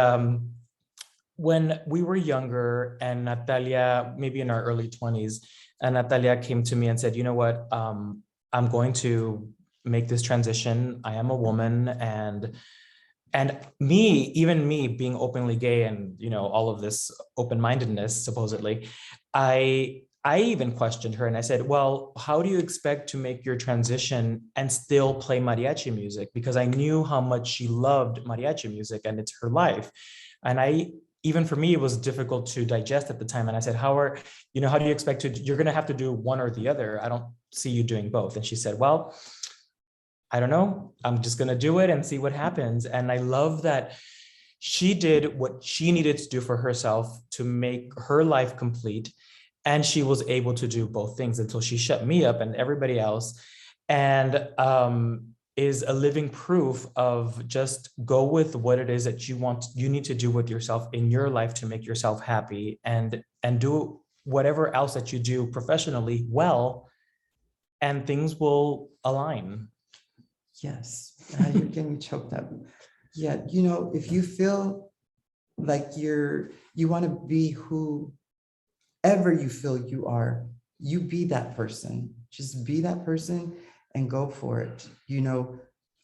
S2: when we were younger, and Natalia, maybe in our early 20s, and Natalia came to me and said, you know what, I'm going to make this transition. I am a woman, and even me being openly gay and, all of this open-mindedness, supposedly, I even questioned her, and I said, well, how do you expect to make your transition and still play mariachi music? Because I knew how much she loved mariachi music and it's her life. And I even for me, it was difficult to digest at the time. And I said, how do you expect to, you're going to have to do one or the other. I don't see you doing both. And she said, well, I don't know. I'm just going to do it and see what happens. And I love that she did what she needed to do for herself to make her life complete. And she was able to do both things until she shut me up and everybody else. And is a living proof of just go with what it is that you need to do with yourself in your life to make yourself happy, and do whatever else that you do professionally well, and things will align.
S3: Yes, you're getting choked up. Yeah, if you feel like you want to be whoever you feel you are, you be that person. Just be that person and go for it.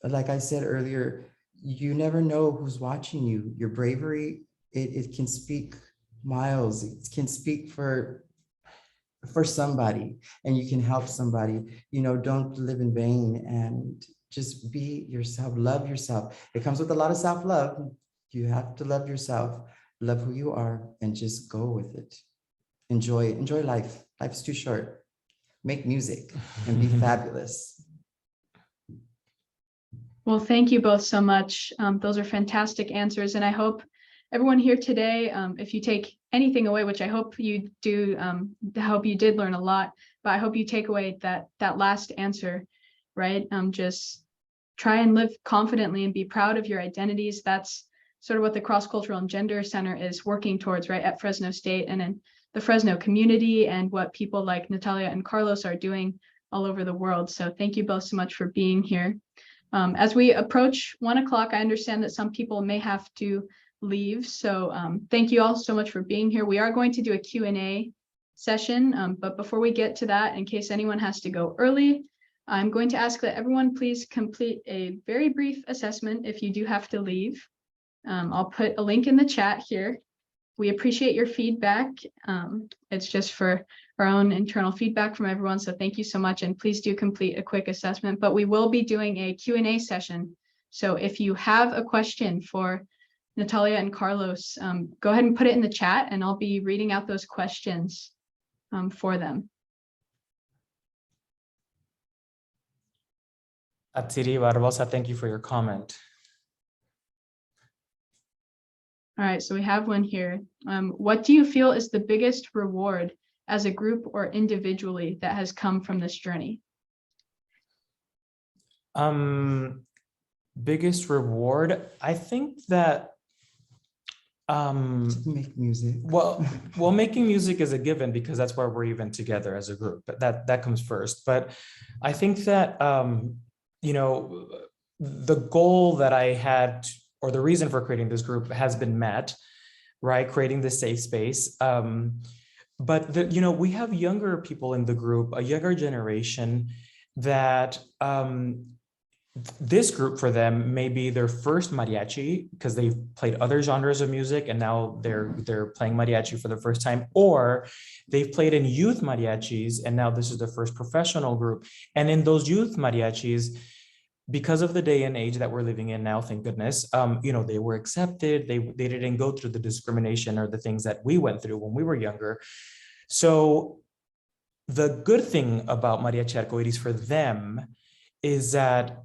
S3: Like I said earlier, you never know who's watching you. Your bravery, it can speak miles. It can speak for somebody, and you can help somebody. Don't live in vain, and just be yourself. Love yourself. It comes with a lot of self-love. You have to love yourself, love who you are, and just go with it. Enjoy life. Life's too short. Make music and be fabulous.
S1: Well, thank you both so much. Those are fantastic answers. And I hope everyone here today, if you take anything away, which I hope you do, I hope you did learn a lot, but I hope you take away that last answer, right? Just try and live confidently and be proud of your identities. That's sort of what the Cross-Cultural and Gender Center is working towards, right, at Fresno State and in the Fresno community, and what people like Natalia and Carlos are doing all over the world. So thank you both so much for being here. As we approach 1 o'clock, I understand that some people may have to leave. So thank you all so much for being here. We are going to do a Q&A session, but before we get to that, in case anyone has to go early, I'm going to ask that everyone please complete a very brief assessment if you do have to leave. I'll put a link in the chat here. We appreciate your feedback. It's just for our own internal feedback from everyone. So thank you so much. And please do complete a quick assessment, but we will be doing a Q&A session. So if you have a question for Natalia and Carlos, go ahead and put it in the chat, and I'll be reading out those questions for them.
S2: Atsiri Barbosa, thank you for your comment.
S1: All right, so we have one here. What do you feel is the biggest reward as a group or individually that has come from this journey?
S2: Biggest reward, I think that
S3: make music.
S2: Well, making music is a given because that's why we're even together as a group. But that comes first. But I think that the goal that I had, or the reason for creating this group, has been met, right? Creating this safe space. But we have younger people in the group, a younger generation that this group for them may be their first mariachi because they've played other genres of music and now they're playing mariachi for the first time, or they've played in youth mariachis and now this is their first professional group. And in those youth mariachis, because of the day and age that we're living in now, thank goodness, they were accepted. They didn't go through the discrimination or the things that we went through when we were younger. So the good thing about Mariachi Arcoiris for them is that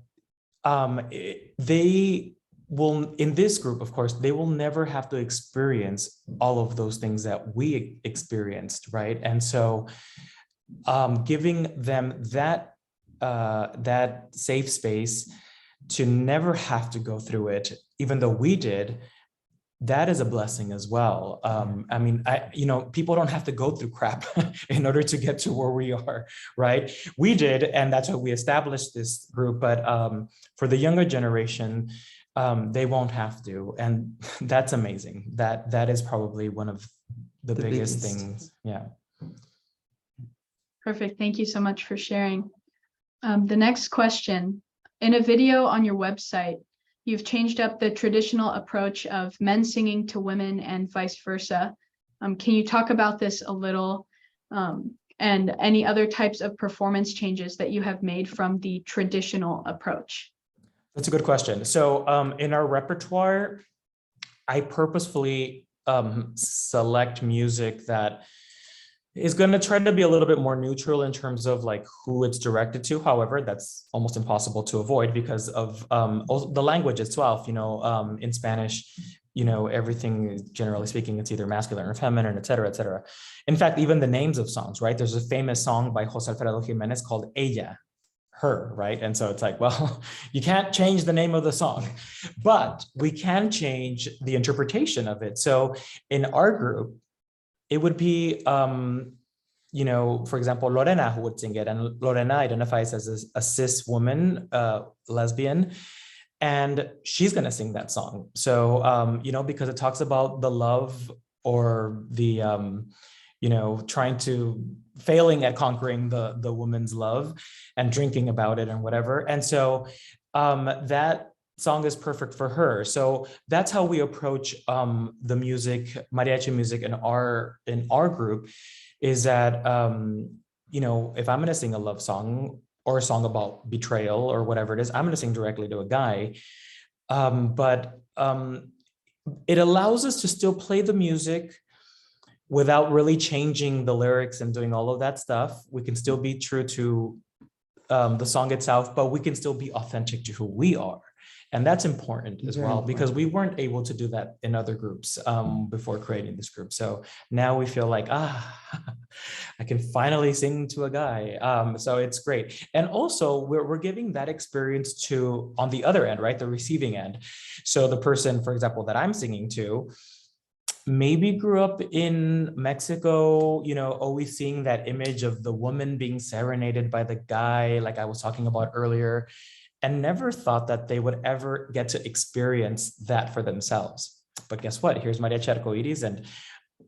S2: they will, in this group, of course, they will never have to experience all of those things that we experienced, right? And so giving them that safe space to never have to go through it, even though we did, that is a blessing as well. I mean, people don't have to go through crap in order to get to where we are, right? We did, and that's why we established this group. But for the younger generation, they won't have to, and that's amazing. That is probably one of the biggest things. Yeah.
S1: Perfect. Thank you so much for sharing. The next question: in a video on your website, you've changed up the traditional approach of men singing to women and vice versa. Can you talk about this a little, and any other types of performance changes that you have made from the traditional approach?
S2: That's a good question. So in our repertoire, I purposefully select music that is going to try to be a little bit more neutral in terms of like who it's directed to. However, that's almost impossible to avoid because of also the language itself. In Spanish, everything, generally speaking, it's either masculine or feminine, et cetera, et cetera. In fact, even the names of songs, right? There's a famous song by Jose Alfredo Jimenez called Ella, her, right? And so it's like, well, you can't change the name of the song, but we can change the interpretation of it. So in our group, it would be, for example, Lorena who would sing it, and Lorena identifies as a cis woman, lesbian, and she's going to sing that song. So, because it talks about the love or the, failing at conquering the woman's love and drinking about it and whatever. And so that song is perfect for her. So that's how we approach the music, mariachi music in our group, is that, if I'm going to sing a love song or a song about betrayal or whatever it is, I'm going to sing directly to a guy. But it allows us to still play the music without really changing the lyrics and doing all of that stuff. We can still be true to the song itself, but we can still be authentic to who we are. And that's important as well, because we weren't able to do that in other groups before creating this group. So now we feel like, I can finally sing to a guy. So it's great. And also we're giving that experience to, on the other end, right? The receiving end. So the person, for example, that I'm singing to, maybe grew up in Mexico, always seeing that image of the woman being serenaded by the guy, like I was talking about earlier, and never thought that they would ever get to experience that for themselves. But guess what? Here's Mariachi Arcoiris, and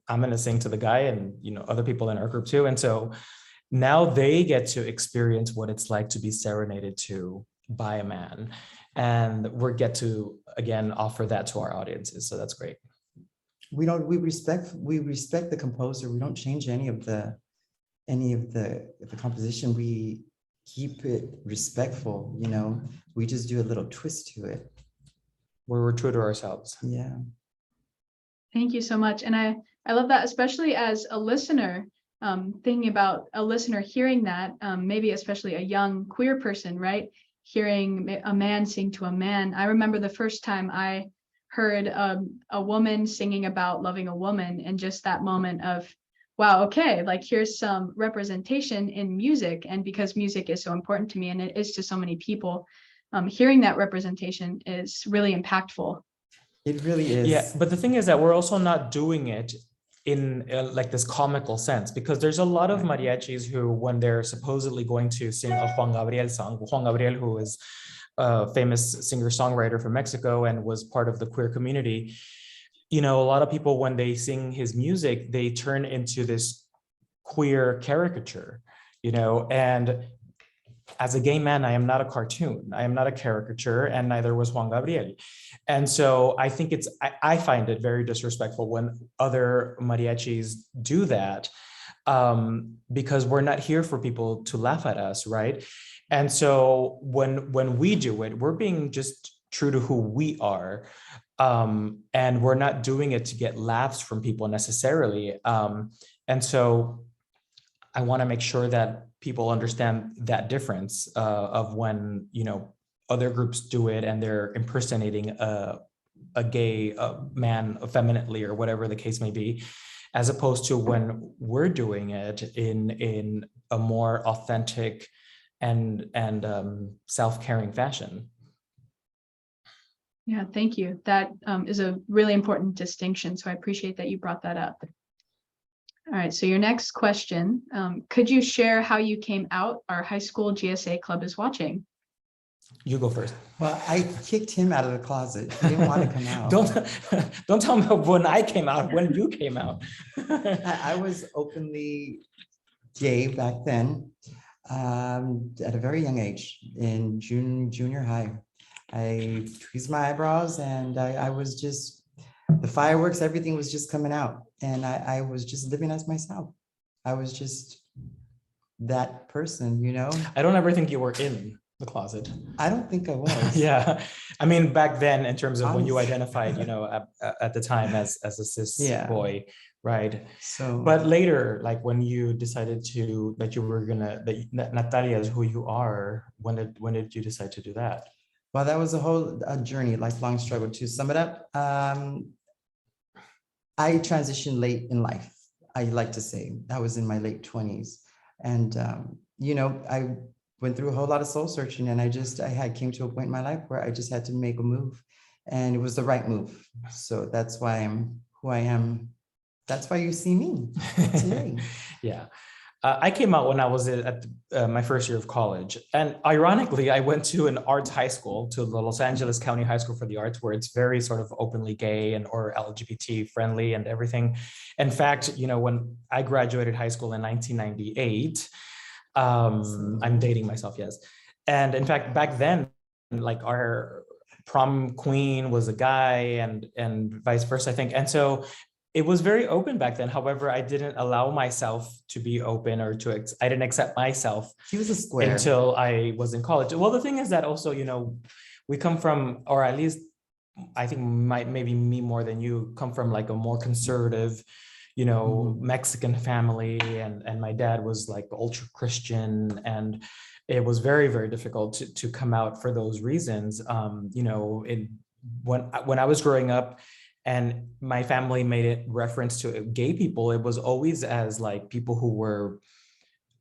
S2: I'm going to sing to the guy and, other people in our group too. And so now they get to experience what it's like to be serenaded to by a man. And we get to, again, offer that to our audiences. So that's great.
S3: We respect the composer. We don't change any of the composition. We keep it respectful, we just do a little twist to it.
S2: We're true to ourselves.
S3: Yeah.
S1: Thank you so much. And I love that, especially as a listener, thinking about a listener hearing that, maybe especially a young queer person, right? Hearing a man sing to a man. I remember the first time I heard a woman singing about loving a woman, and just that moment of, wow, okay, like here's some representation in music. And because music is so important to me, and it is to so many people, hearing that representation is really impactful.
S3: It really is.
S2: Yeah, but the thing is that we're also not doing it in like this comical sense, because there's a lot of mariachis who, when they're supposedly going to sing a Juan Gabriel song, Juan Gabriel, who is a famous singer-songwriter from Mexico and was part of the queer community, a lot of people, when they sing his music, they turn into this queer caricature, and as a gay man, I am not a cartoon. I am not a caricature, and neither was Juan Gabriel. And so I think I find it very disrespectful when other mariachis do that, because we're not here for people to laugh at us, right? And so when we do it, we're being just true to who we are. And we're not doing it to get laughs from people necessarily. And so I want to make sure that people understand that difference of when, other groups do it and they're impersonating a gay man effeminately or whatever the case may be, as opposed to when we're doing it in a more authentic and self-caring fashion.
S1: Yeah, thank you. That is a really important distinction. So I appreciate that you brought that up. All right, so your next question, could you share how you came out? Our high school GSA club is watching.
S2: You go first.
S3: Well, I kicked him out of the closet. He didn't want to come out.
S2: Don't tell me when I came out, when you came out.
S3: I was openly gay back then, at a very young age, in junior high. I tweezed my eyebrows, and I was just, the fireworks, everything was just coming out. And I was just living as myself. I was just that person,
S2: I don't ever think you were in. the closet.
S3: I don't think I was.
S2: Yeah, I mean, back then, in terms of when you
S3: Honestly.
S2: identified, at the time as a cis
S3: Yeah.
S2: boy, right?
S3: So,
S2: But later, like when you decided that you were gonna that Natalia is who you are, when did you decide to do that?
S3: well, that was a journey, lifelong struggle. To sum it up, I transitioned late in life. I like to say I was in my late 20s, and I went through a whole lot of soul searching, and I had came to a point in my life where I just had to make a move, and it was the right move. So that's why I'm who I am. That's why you see me today.
S2: Yeah. I came out when I was at my first year of college. And ironically, I went to an arts high school, to the Los Angeles County High School for the Arts, where it's very sort of openly gay or LGBT friendly and everything. In fact, when I graduated high school in 1998, I'm dating myself, yes. And in fact, back then, like our prom queen was a guy and vice versa, I think. And so it was very open back then. However, I didn't allow myself to be open I didn't accept myself.
S3: He was a square.
S2: Until I was in college. Well, the thing is that also, we come from, or at least I think maybe me more than you, come from like a more conservative, Mexican family. And my dad was like ultra Christian, and it was very, very difficult to come out for those reasons. When I was growing up, and my family made it reference to gay people, it was always as like people who were,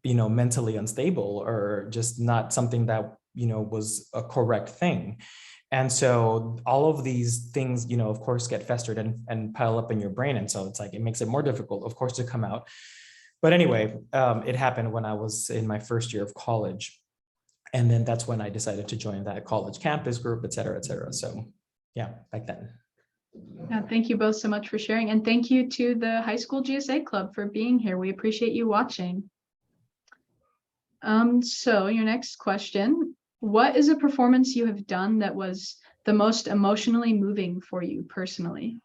S2: mentally unstable, or just not something that, was a correct thing. And so all of these things, of course, get festered and pile up in your brain. And so it's like, it makes it more difficult, of course, to come out. But anyway, it happened when I was in my first year of college. And then that's when I decided to join that college campus group, et cetera, et cetera. So yeah, back then.
S1: Yeah, thank you both so much for sharing. And thank you to the High School GSA Club for being here. We appreciate you watching. So your next question, what is a performance you have done that was the most emotionally moving for you personally?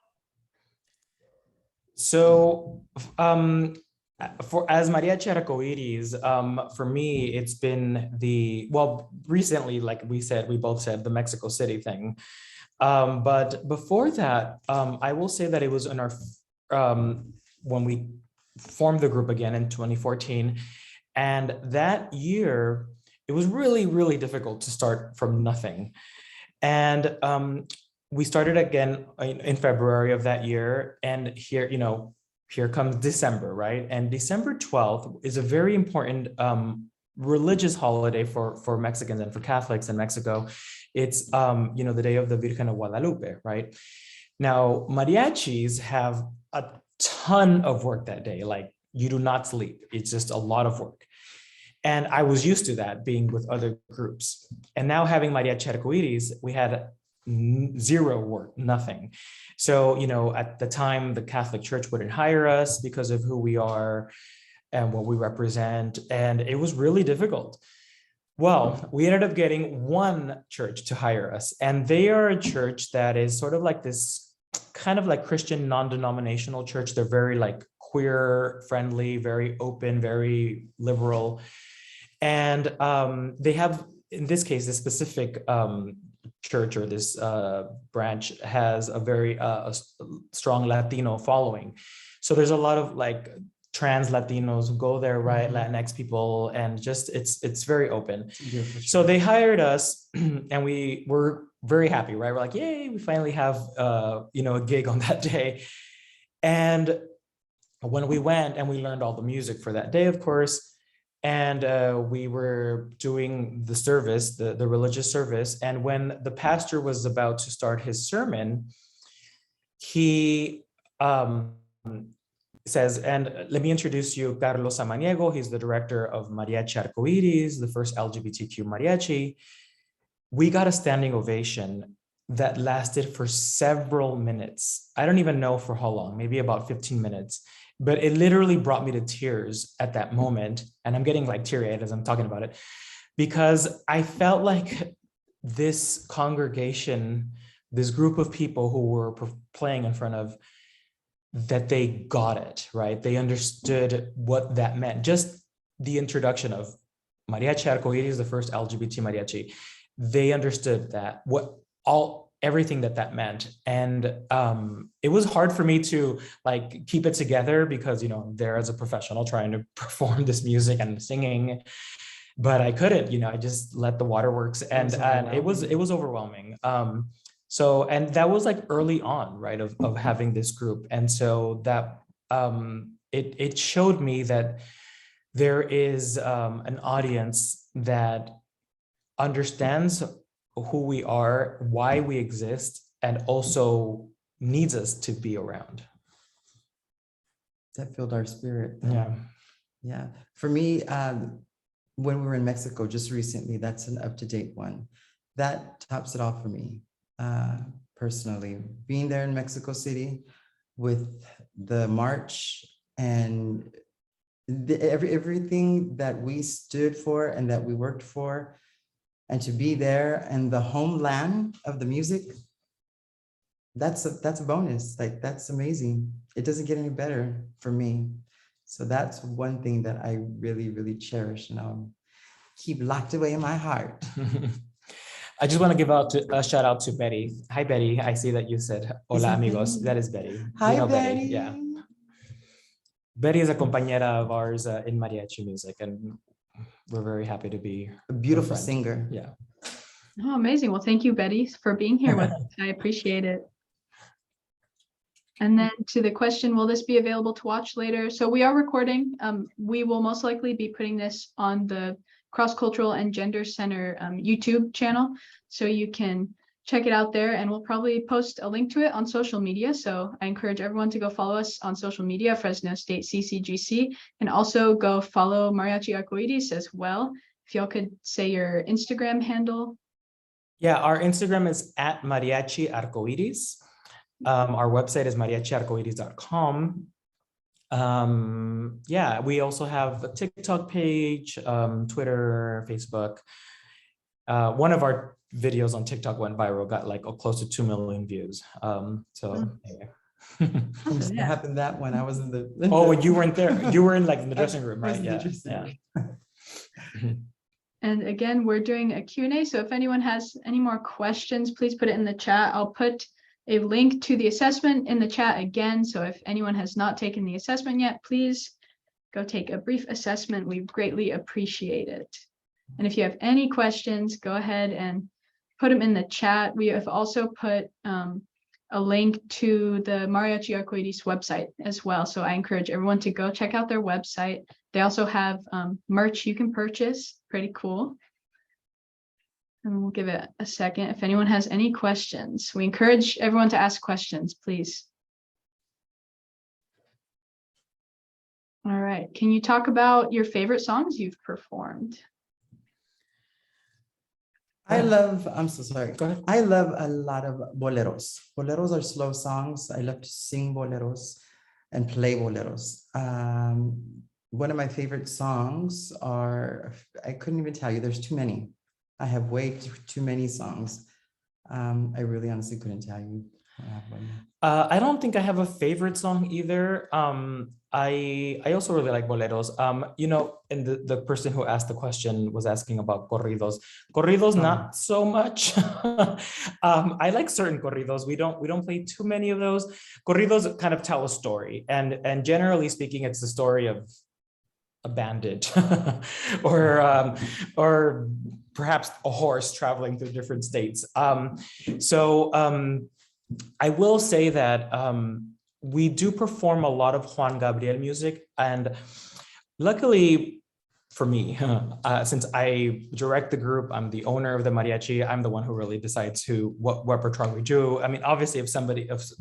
S2: So as Mariachi Arcoiris, for me, it's been recently, like we both said, the Mexico City thing. But before that, I will say that it was in our, when we formed the group again in 2014. And that year, it was really, really difficult to start from nothing. And we started again in February of that year. And here comes December, right? And December 12th is a very important religious holiday for Mexicans and for Catholics in Mexico. It's, the day of the Virgen of Guadalupe, right? Now, mariachis have a ton of work that day. Like, you do not sleep. It's just a lot of work. And I was used to that, being with other groups. And now having Mariachi Arcoiris, we had zero work, nothing. So, at the time, the Catholic Church wouldn't hire us because of who we are and what we represent. And it was really difficult. Well, we ended up getting one church to hire us, and they are a church that is sort of like this kind of like Christian non-denominational church. They're very like queer friendly, very open, very liberal. And they have, in this case, this specific church or this branch has a very strong Latino following. So there's a lot of like trans Latinos who go there, right? Latinx people, and just it's very open. Yeah, sure. So they hired us, and we were very happy, right? We're like, yay, we finally have a gig on that day. And when we went, and we learned all the music for that day, of course, and we were doing the service, the religious service. And when the pastor was about to start his sermon, he says, and let me introduce you, Carlos Samaniego. He's the director of Mariachi Arcoiris, the first LGBTQ Mariachi. We got a standing ovation that lasted for several minutes. I don't even know for how long, maybe about 15 minutes. But it literally brought me to tears at that moment. And I'm getting like teary-eyed as I'm talking about it, because I felt like this congregation, this group of people who were playing in front of, that they got it, right? They understood what that meant. Just the introduction of Mariachi Arcoiris, the first LGBT mariachi, they understood that everything that meant. And it was hard for me to like keep it together because, you know, there as a professional trying to perform this music and singing, but I couldn't, you know, I just let the waterworks and it was overwhelming. So, and that was like early on, right, of having this group. And so that it showed me that there is an audience that understands who we are, why we exist, and also needs us to be around.
S3: That filled our spirit.
S2: Yeah.
S3: Yeah. For me, when we were in Mexico just recently, that's an up-to-date one. That tops it off for me, personally. Being there in Mexico City with the march and everything that we stood for and that we worked for, and to be there and the homeland of the music, that's a bonus. Like, that's amazing. It doesn't get any better for me. So that's one thing that I really, really cherish and I'll keep locked away in my heart.
S2: I just want to give a shout out to Betty. Hi, Betty. I see that you said hola amigos. That is Betty.
S3: Hi,
S2: you know
S3: Betty.
S2: Yeah. Betty is a compañera of ours in mariachi music, and we're very happy to be
S3: A beautiful
S2: friend.
S3: singer.
S2: Yeah.
S1: Oh, amazing. Well, thank you, Betty, for being here with us. I appreciate it. And then to the question, will this be available to watch later? So we are recording. We will most likely be putting this on the Cross Cultural and Gender Center YouTube channel. So you can check it out there, and we'll probably post a link to it on social media. So I encourage everyone to go follow us on social media, Fresno State CCGC, and also go follow Mariachi Arcoiris as well. If y'all could say your Instagram handle.
S2: Yeah, our Instagram is at Mariachi Arcoiris. Our website is mariachiarcoiris.com. Yeah, we also have a TikTok page, Twitter, Facebook. One of our videos on TikTok went viral, got like close to 2 million views. Anyway.
S3: What happened that one? I was in the.
S2: Oh, you weren't there. You were in like in the dressing room, right? Yeah.
S1: And again, we're doing a Q&A. So if anyone has any more questions, please put it in the chat. I'll put a link to the assessment in the chat again. So if anyone has not taken the assessment yet, please go take a brief assessment. We greatly appreciate it. And if you have any questions, go ahead and put them in the chat. We have also put a link to the Mariachi Arcoiris website as well. So I encourage everyone to go check out their website. They also have merch you can purchase. Pretty cool. And we'll give it a second. If anyone has any questions, we encourage everyone to ask questions, please. All right. Can you talk about your favorite songs you've performed?
S3: I'm so sorry.
S2: Go ahead.
S3: I love a lot of boleros. Boleros are slow songs. I love to sing boleros and play boleros. One of my favorite songs are, I couldn't even tell you, there's too many. I have way too many songs. I really honestly couldn't tell you.
S2: I don't think I have a favorite song either. I also really like boleros. You know, and the person who asked the question was asking about corridos. Corridos, not so much. I like certain corridos. We don't play too many of those. Corridos kind of tell a story, and generally speaking, it's the story of a bandit or perhaps a horse traveling through different states. I will say that we do perform a lot of Juan Gabriel music, and luckily for me, since I direct the group, I'm the owner of the mariachi, I'm the one who really decides what repertoire we do. I mean, obviously, if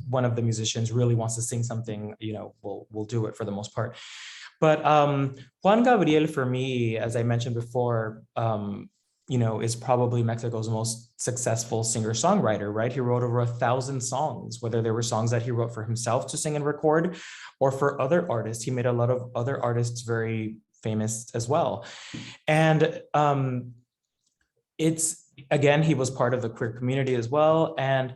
S2: one of the musicians really wants to sing something, you know, we'll do it for the most part. But Juan Gabriel, for me, as I mentioned before, you know, is probably Mexico's most successful singer-songwriter, right? He wrote over 1,000 songs, whether they were songs that he wrote for himself to sing and record or for other artists. He made a lot of other artists very famous as well. And again, he was part of the queer community as well. And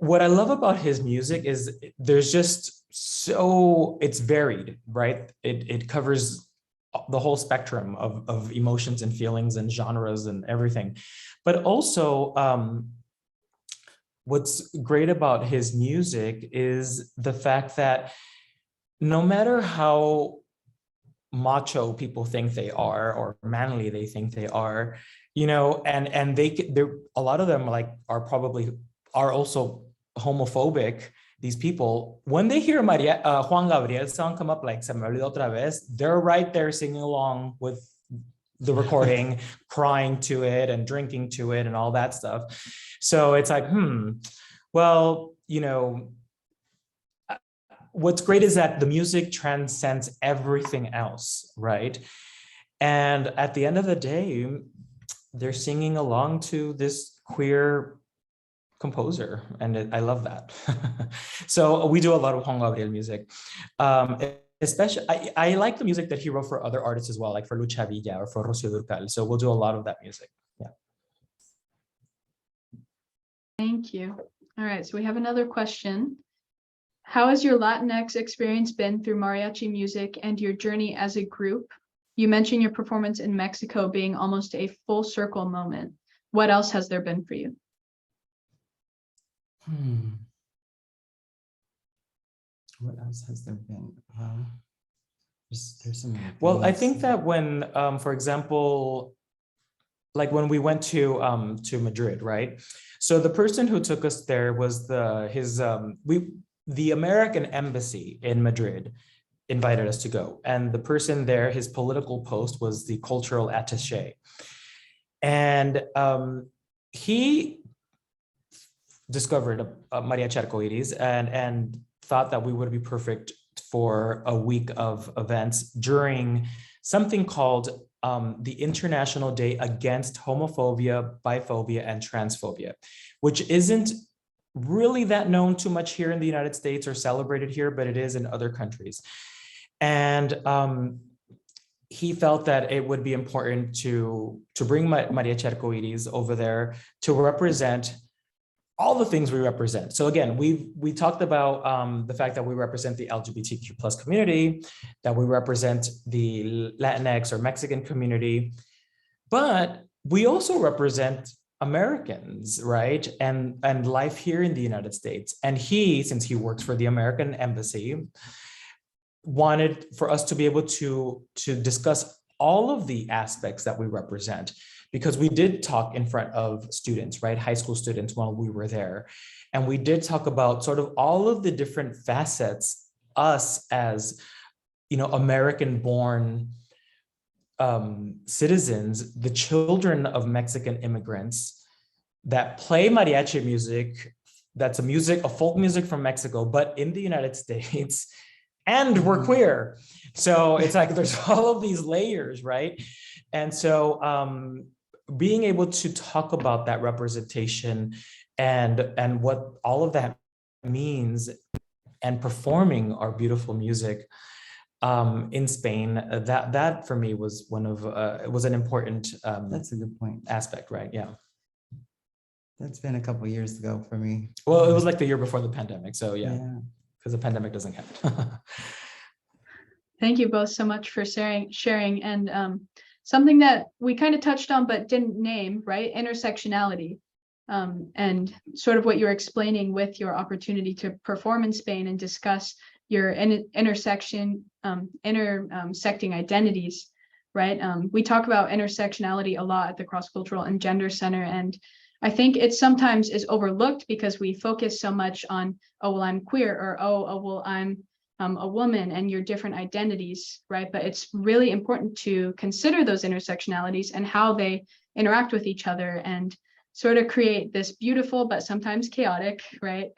S2: what I love about his music is there's just it's varied, right? It covers the whole spectrum of emotions and feelings and genres and everything. But also, what's great about his music is the fact that no matter how macho people think they are or manly they think they are, you know, and they're a lot of them like are also homophobic. These people, when they hear Juan Gabriel's song come up, like Se Me Olvidó Otra Vez, they're right there singing along with the recording, crying to it and drinking to it and all that stuff. So it's like, well, you know, what's great is that the music transcends everything else, right? And at the end of the day, they're singing along to this queer composer, and I love that. So we do a lot of Juan Gabriel music. Especially, I like the music that he wrote for other artists as well, like for Lucha Villa or for Rocío Dúrcal. So we'll do a lot of that music. Yeah.
S1: Thank you. All right, so we have another question. How has your Latinx experience been through mariachi music and your journey as a group? You mentioned your performance in Mexico being almost a full circle moment. What else has there been for you?
S3: What else has there been? There's some.
S2: Well, I think that when, for example, like when we went to Madrid, right? So the person who took us there was the American embassy in Madrid invited us to go. And the person there, his political post was the cultural attaché. And he discovered a Mariachi Arcoiris and thought that we would be perfect for a week of events during something called the International Day Against Homophobia, Biphobia, and Transphobia, which isn't really that known too much here in the United States or celebrated here, but it is in other countries. And he felt that it would be important to bring Mariachi Arcoiris over there to represent all the things we represent. So again, we talked about the fact that we represent the LGBTQ plus community, that we represent the Latinx or Mexican community, but we also represent Americans, right? And life here in the United States. And he, since he works for the American embassy, wanted for us to be able to discuss all of the aspects that we represent, because we did talk in front of students, right? High school students while we were there. And we did talk about sort of all of the different facets, us as, you know, American-born citizens, the children of Mexican immigrants that play mariachi music, that's a folk music from Mexico, but in the United States, and we're queer. So it's like, there's all of these layers, right? And so being able to talk about that representation and what all of that means, and performing our beautiful music in Spain, that for me was one of it was an important
S3: that's a good point
S2: aspect, right? Yeah,
S3: that's been a couple of years ago for me.
S2: Well, it was like the year before the pandemic, so yeah, because the pandemic doesn't count.
S1: Thank you both so much for sharing. And something that we kind of touched on but didn't name, right? Intersectionality. And sort of what you're explaining with your opportunity to perform in Spain and discuss your intersecting identities, right? We talk about intersectionality a lot at the Cross Cultural and Gender Center, and I think it sometimes is overlooked because we focus so much on, oh, well, I'm queer, or oh well, I'm a woman, and your different identities, right? But it's really important to consider those intersectionalities and how they interact with each other and sort of create this beautiful but sometimes chaotic, right,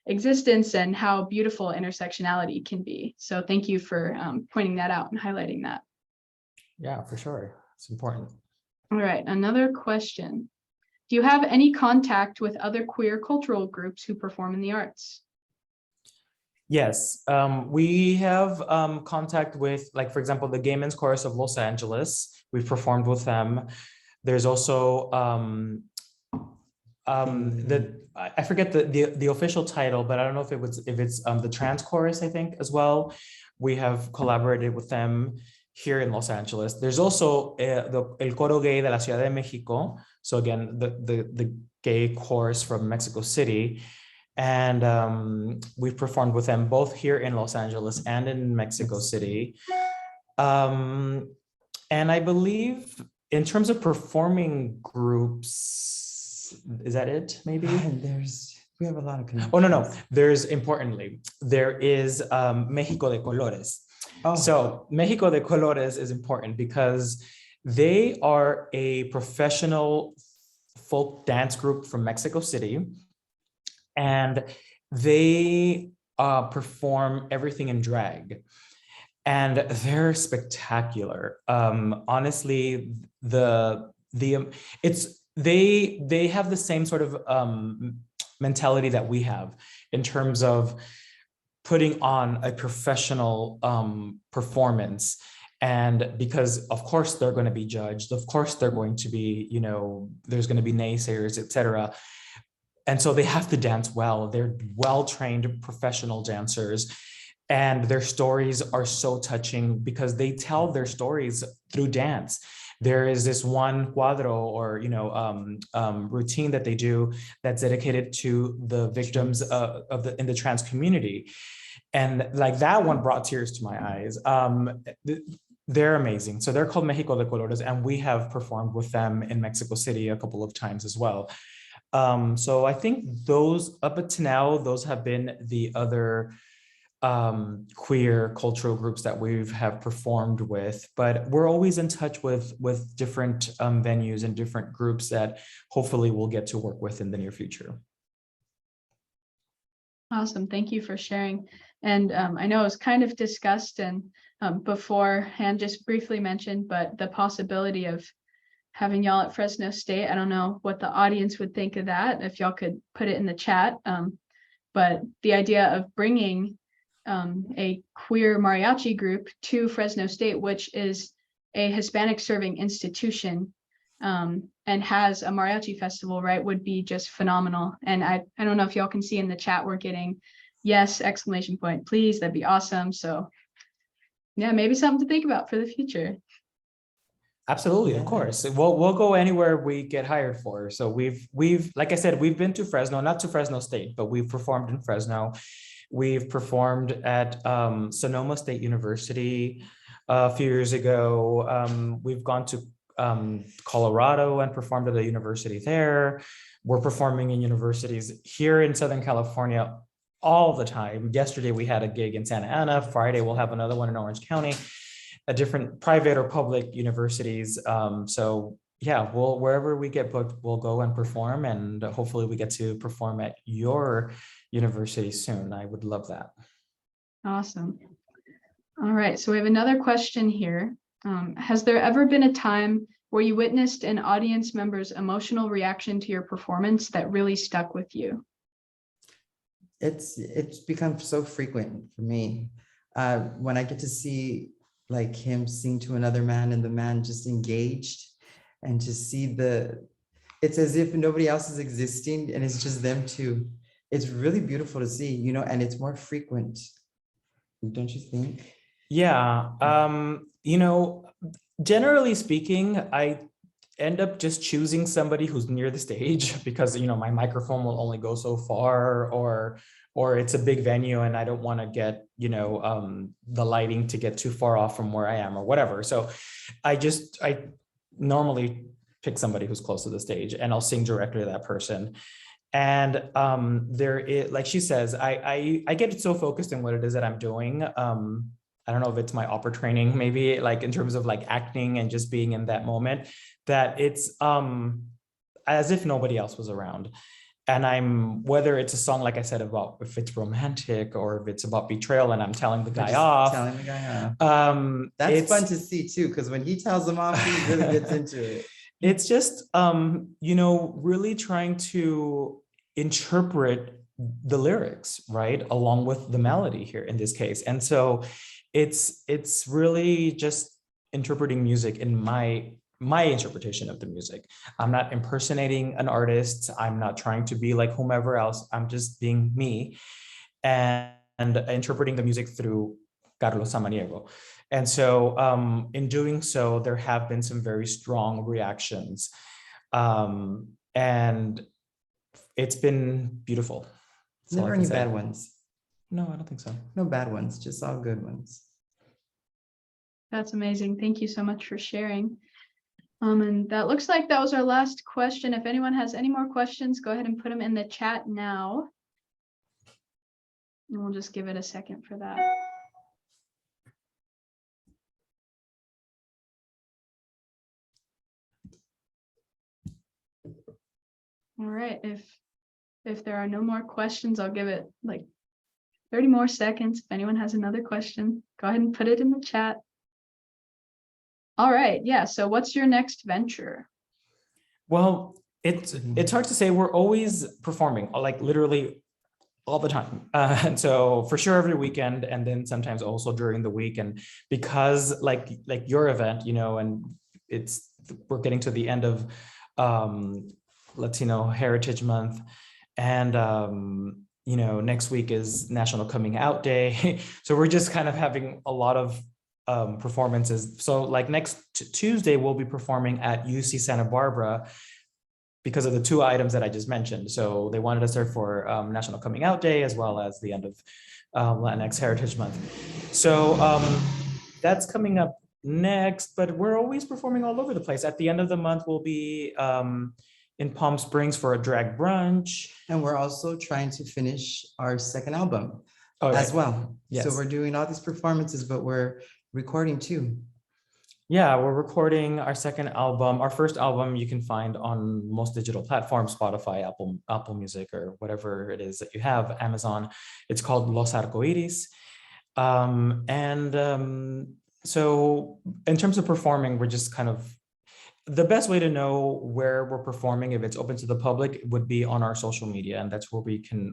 S1: existence, and how beautiful intersectionality can be. So thank you for pointing that out and highlighting that.
S2: Yeah, for sure. It's important.
S1: All right, another question. Do you have any contact with other queer cultural groups who perform in the arts?
S2: Yes, we have contact with, like, for example, the Gay Men's Chorus of Los Angeles. We've performed with them. There's also I forget the official title, but I don't know if it's the Trans Chorus, I think, as well. We have collaborated with them. here in Los Angeles. There's also El Coro Gay de la Ciudad de Mexico. So again, the gay chorus from Mexico City. And we've performed with them both here in Los Angeles and in Mexico City. And I believe in terms of performing groups, is that it maybe?
S3: We have a lot of connections.
S2: Oh, no. There's importantly, there is Mexico de Colores.
S3: Oh.
S2: So Mexico de Colores is important because they are a professional folk dance group from Mexico City. And they perform everything in drag. And they're spectacular. Honestly, they have the same sort of mentality that we have in terms of putting on a professional performance. And because of course they're going to be judged, of course they're going to be, there's going to be naysayers, etc. And so they have to dance well. They're well-trained professional dancers. And their stories are so touching because they tell their stories through dance. There is this one cuadro or routine that they do that's dedicated to the victims in the trans community, and like that one brought tears to my eyes. They're amazing. So they're called Mexico de Colores, and we have performed with them in Mexico City a couple of times as well. So I think those up until now, those have been the other queer cultural groups that we have performed with, but we're always in touch with different venues and different groups that hopefully we'll get to work with in the near future.
S1: Awesome, thank you for sharing. And I know it was kind of discussed and beforehand, just briefly mentioned, but the possibility of having y'all at Fresno State, I don't know what the audience would think of that, if y'all could put it in the chat, but the idea of bringing a queer mariachi group to Fresno State, which is a Hispanic serving institution and has a mariachi festival, right, would be just phenomenal. And I don't know if y'all can see in the chat, we're getting yes, exclamation point, please, that'd be awesome. So yeah, maybe something to think about for the future.
S2: Absolutely, of course. We'll go anywhere we get hired for. So we've like I said, we've been to Fresno, not to Fresno State, but we've performed in Fresno. We've performed at Sonoma State University a few years ago. We've gone to Colorado and performed at the university there. We're performing in universities here in Southern California all the time. Yesterday we had a gig in Santa Ana. Friday we'll have another one in Orange County, a different private or public universities. So yeah, wherever we get booked, we'll go and perform, and hopefully we get to perform at your university soon. I would love that.
S1: Awesome. All right, so we have another question here. Has there ever been a time where you witnessed an audience member's emotional reaction to your performance that really stuck with you?
S3: It's become so frequent for me. When I get to see like him sing to another man and the man just engaged, and to see it's as if nobody else is existing and it's just them two. It's really beautiful to see, and it's more frequent. Don't you think?
S2: Yeah. Generally speaking, I end up just choosing somebody who's near the stage because, my microphone will only go so far, or it's a big venue and I don't want to get, the lighting to get too far off from where I am or whatever. So I normally pick somebody who's close to the stage and I'll sing directly to that person. And there is, like she says, I get so focused in what it is that I'm doing. I don't know if it's my opera training, maybe like in terms of like acting and just being in that moment, that it's as if nobody else was around. And whether it's a song, like I said, about if it's romantic or if it's about betrayal and I'm telling the guy off.
S3: Telling the guy off. That's fun to see too, because when he tells them off, he really gets into it.
S2: It's just, really trying to interpret the lyrics, right, along with the melody here in this case. And so it's really just interpreting music in my interpretation of the music. I'm not impersonating an artist. I'm not trying to be like whomever else. I'm just being me and interpreting the music through Carlos Samaniego. And so in doing so, there have been some very strong reactions. And it's been beautiful. That's all I
S3: Never
S2: can
S3: any
S2: say.
S3: bad ones.
S2: No, I don't think so.
S3: No bad ones, just all good ones.
S1: That's amazing. Thank you so much for sharing. And that looks like that was our last question. If anyone has any more questions, go ahead and put them in the chat now. And we'll just give it a second for that. All right, if there are no more questions, I'll give it like 30 more seconds. If anyone has another question, go ahead and put it in the chat. All right, yeah, so what's your next venture?
S2: Well, it's hard to say. We're always performing, like literally all the time. And so for sure every weekend, and then sometimes also during the week. And because like your event, you know, and we're getting to the end of Latino Heritage Month, and you know, next week is National Coming Out Day. So we're just kind of having a lot of performances. So like next Tuesday, we'll be performing at UC Santa Barbara because of the two items that I just mentioned. So they wanted us there for National Coming Out Day, as well as the end of Latinx Heritage Month. So that's coming up next, but we're always performing all over the place. At the end of the month, we'll be in Palm Springs for a drag brunch.
S3: And we're also trying to finish our second album
S2: Oh,
S3: as
S2: right.
S3: well.
S2: Yes.
S3: So we're doing all these performances, but we're recording too.
S2: Yeah, we're recording our second album. Our first album you can find on most digital platforms, Spotify, Apple Music, or whatever it is that you have, Amazon. It's called Los Arcoiris. So in terms of performing, we're just kind of, the best way to know where we're performing, if it's open to the public, would be on our social media. And that's where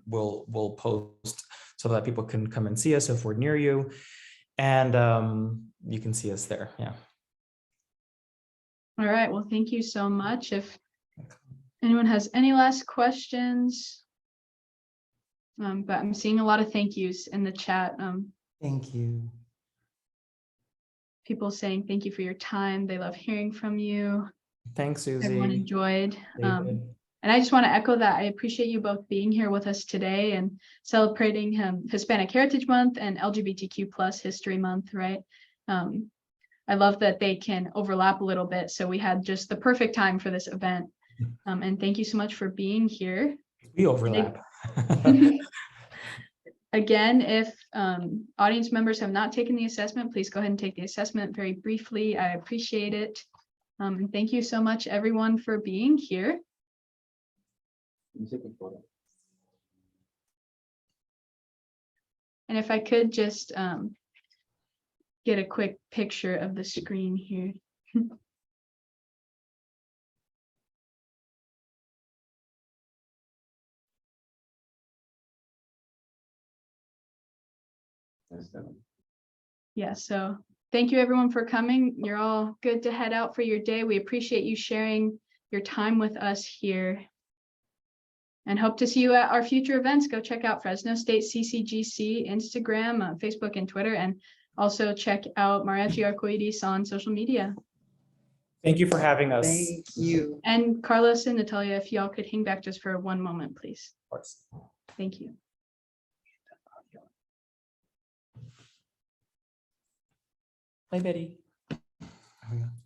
S2: we'll post so that people can come and see us if we're near you. And you can see us there, yeah.
S1: All right, well, thank you so much. If anyone has any last questions, but I'm seeing a lot of thank yous in the chat.
S3: Thank you.
S1: People saying thank you for your time. They love hearing from you.
S2: Thanks, Susie.
S1: Everyone enjoyed.
S2: David.
S1: And I just want to echo that. I appreciate you both being here with us today and celebrating Hispanic Heritage Month and LGBTQ plus History Month, right? I love that they can overlap a little bit. So we had just the perfect time for this event. And thank you so much for being here.
S2: We overlap.
S1: Again, if audience members have not taken the assessment, please go ahead and take the assessment very briefly. I appreciate it. And thank you so much, everyone, for being here. And if I could just get a quick picture of the screen here. Yeah, so thank you everyone for coming. You're all good to head out for your day. We appreciate you sharing your time with us here. And hope to see you at our future events. Go check out Fresno State CCGC, Instagram, Facebook, and Twitter, and also check out Mariachi Arcoiris on social media.
S2: Thank you for having us.
S3: Thank you.
S1: And Carlos and Natalia, if y'all could hang back just for one moment, please.
S2: Of course.
S1: Thank you.
S2: Bye, Betty.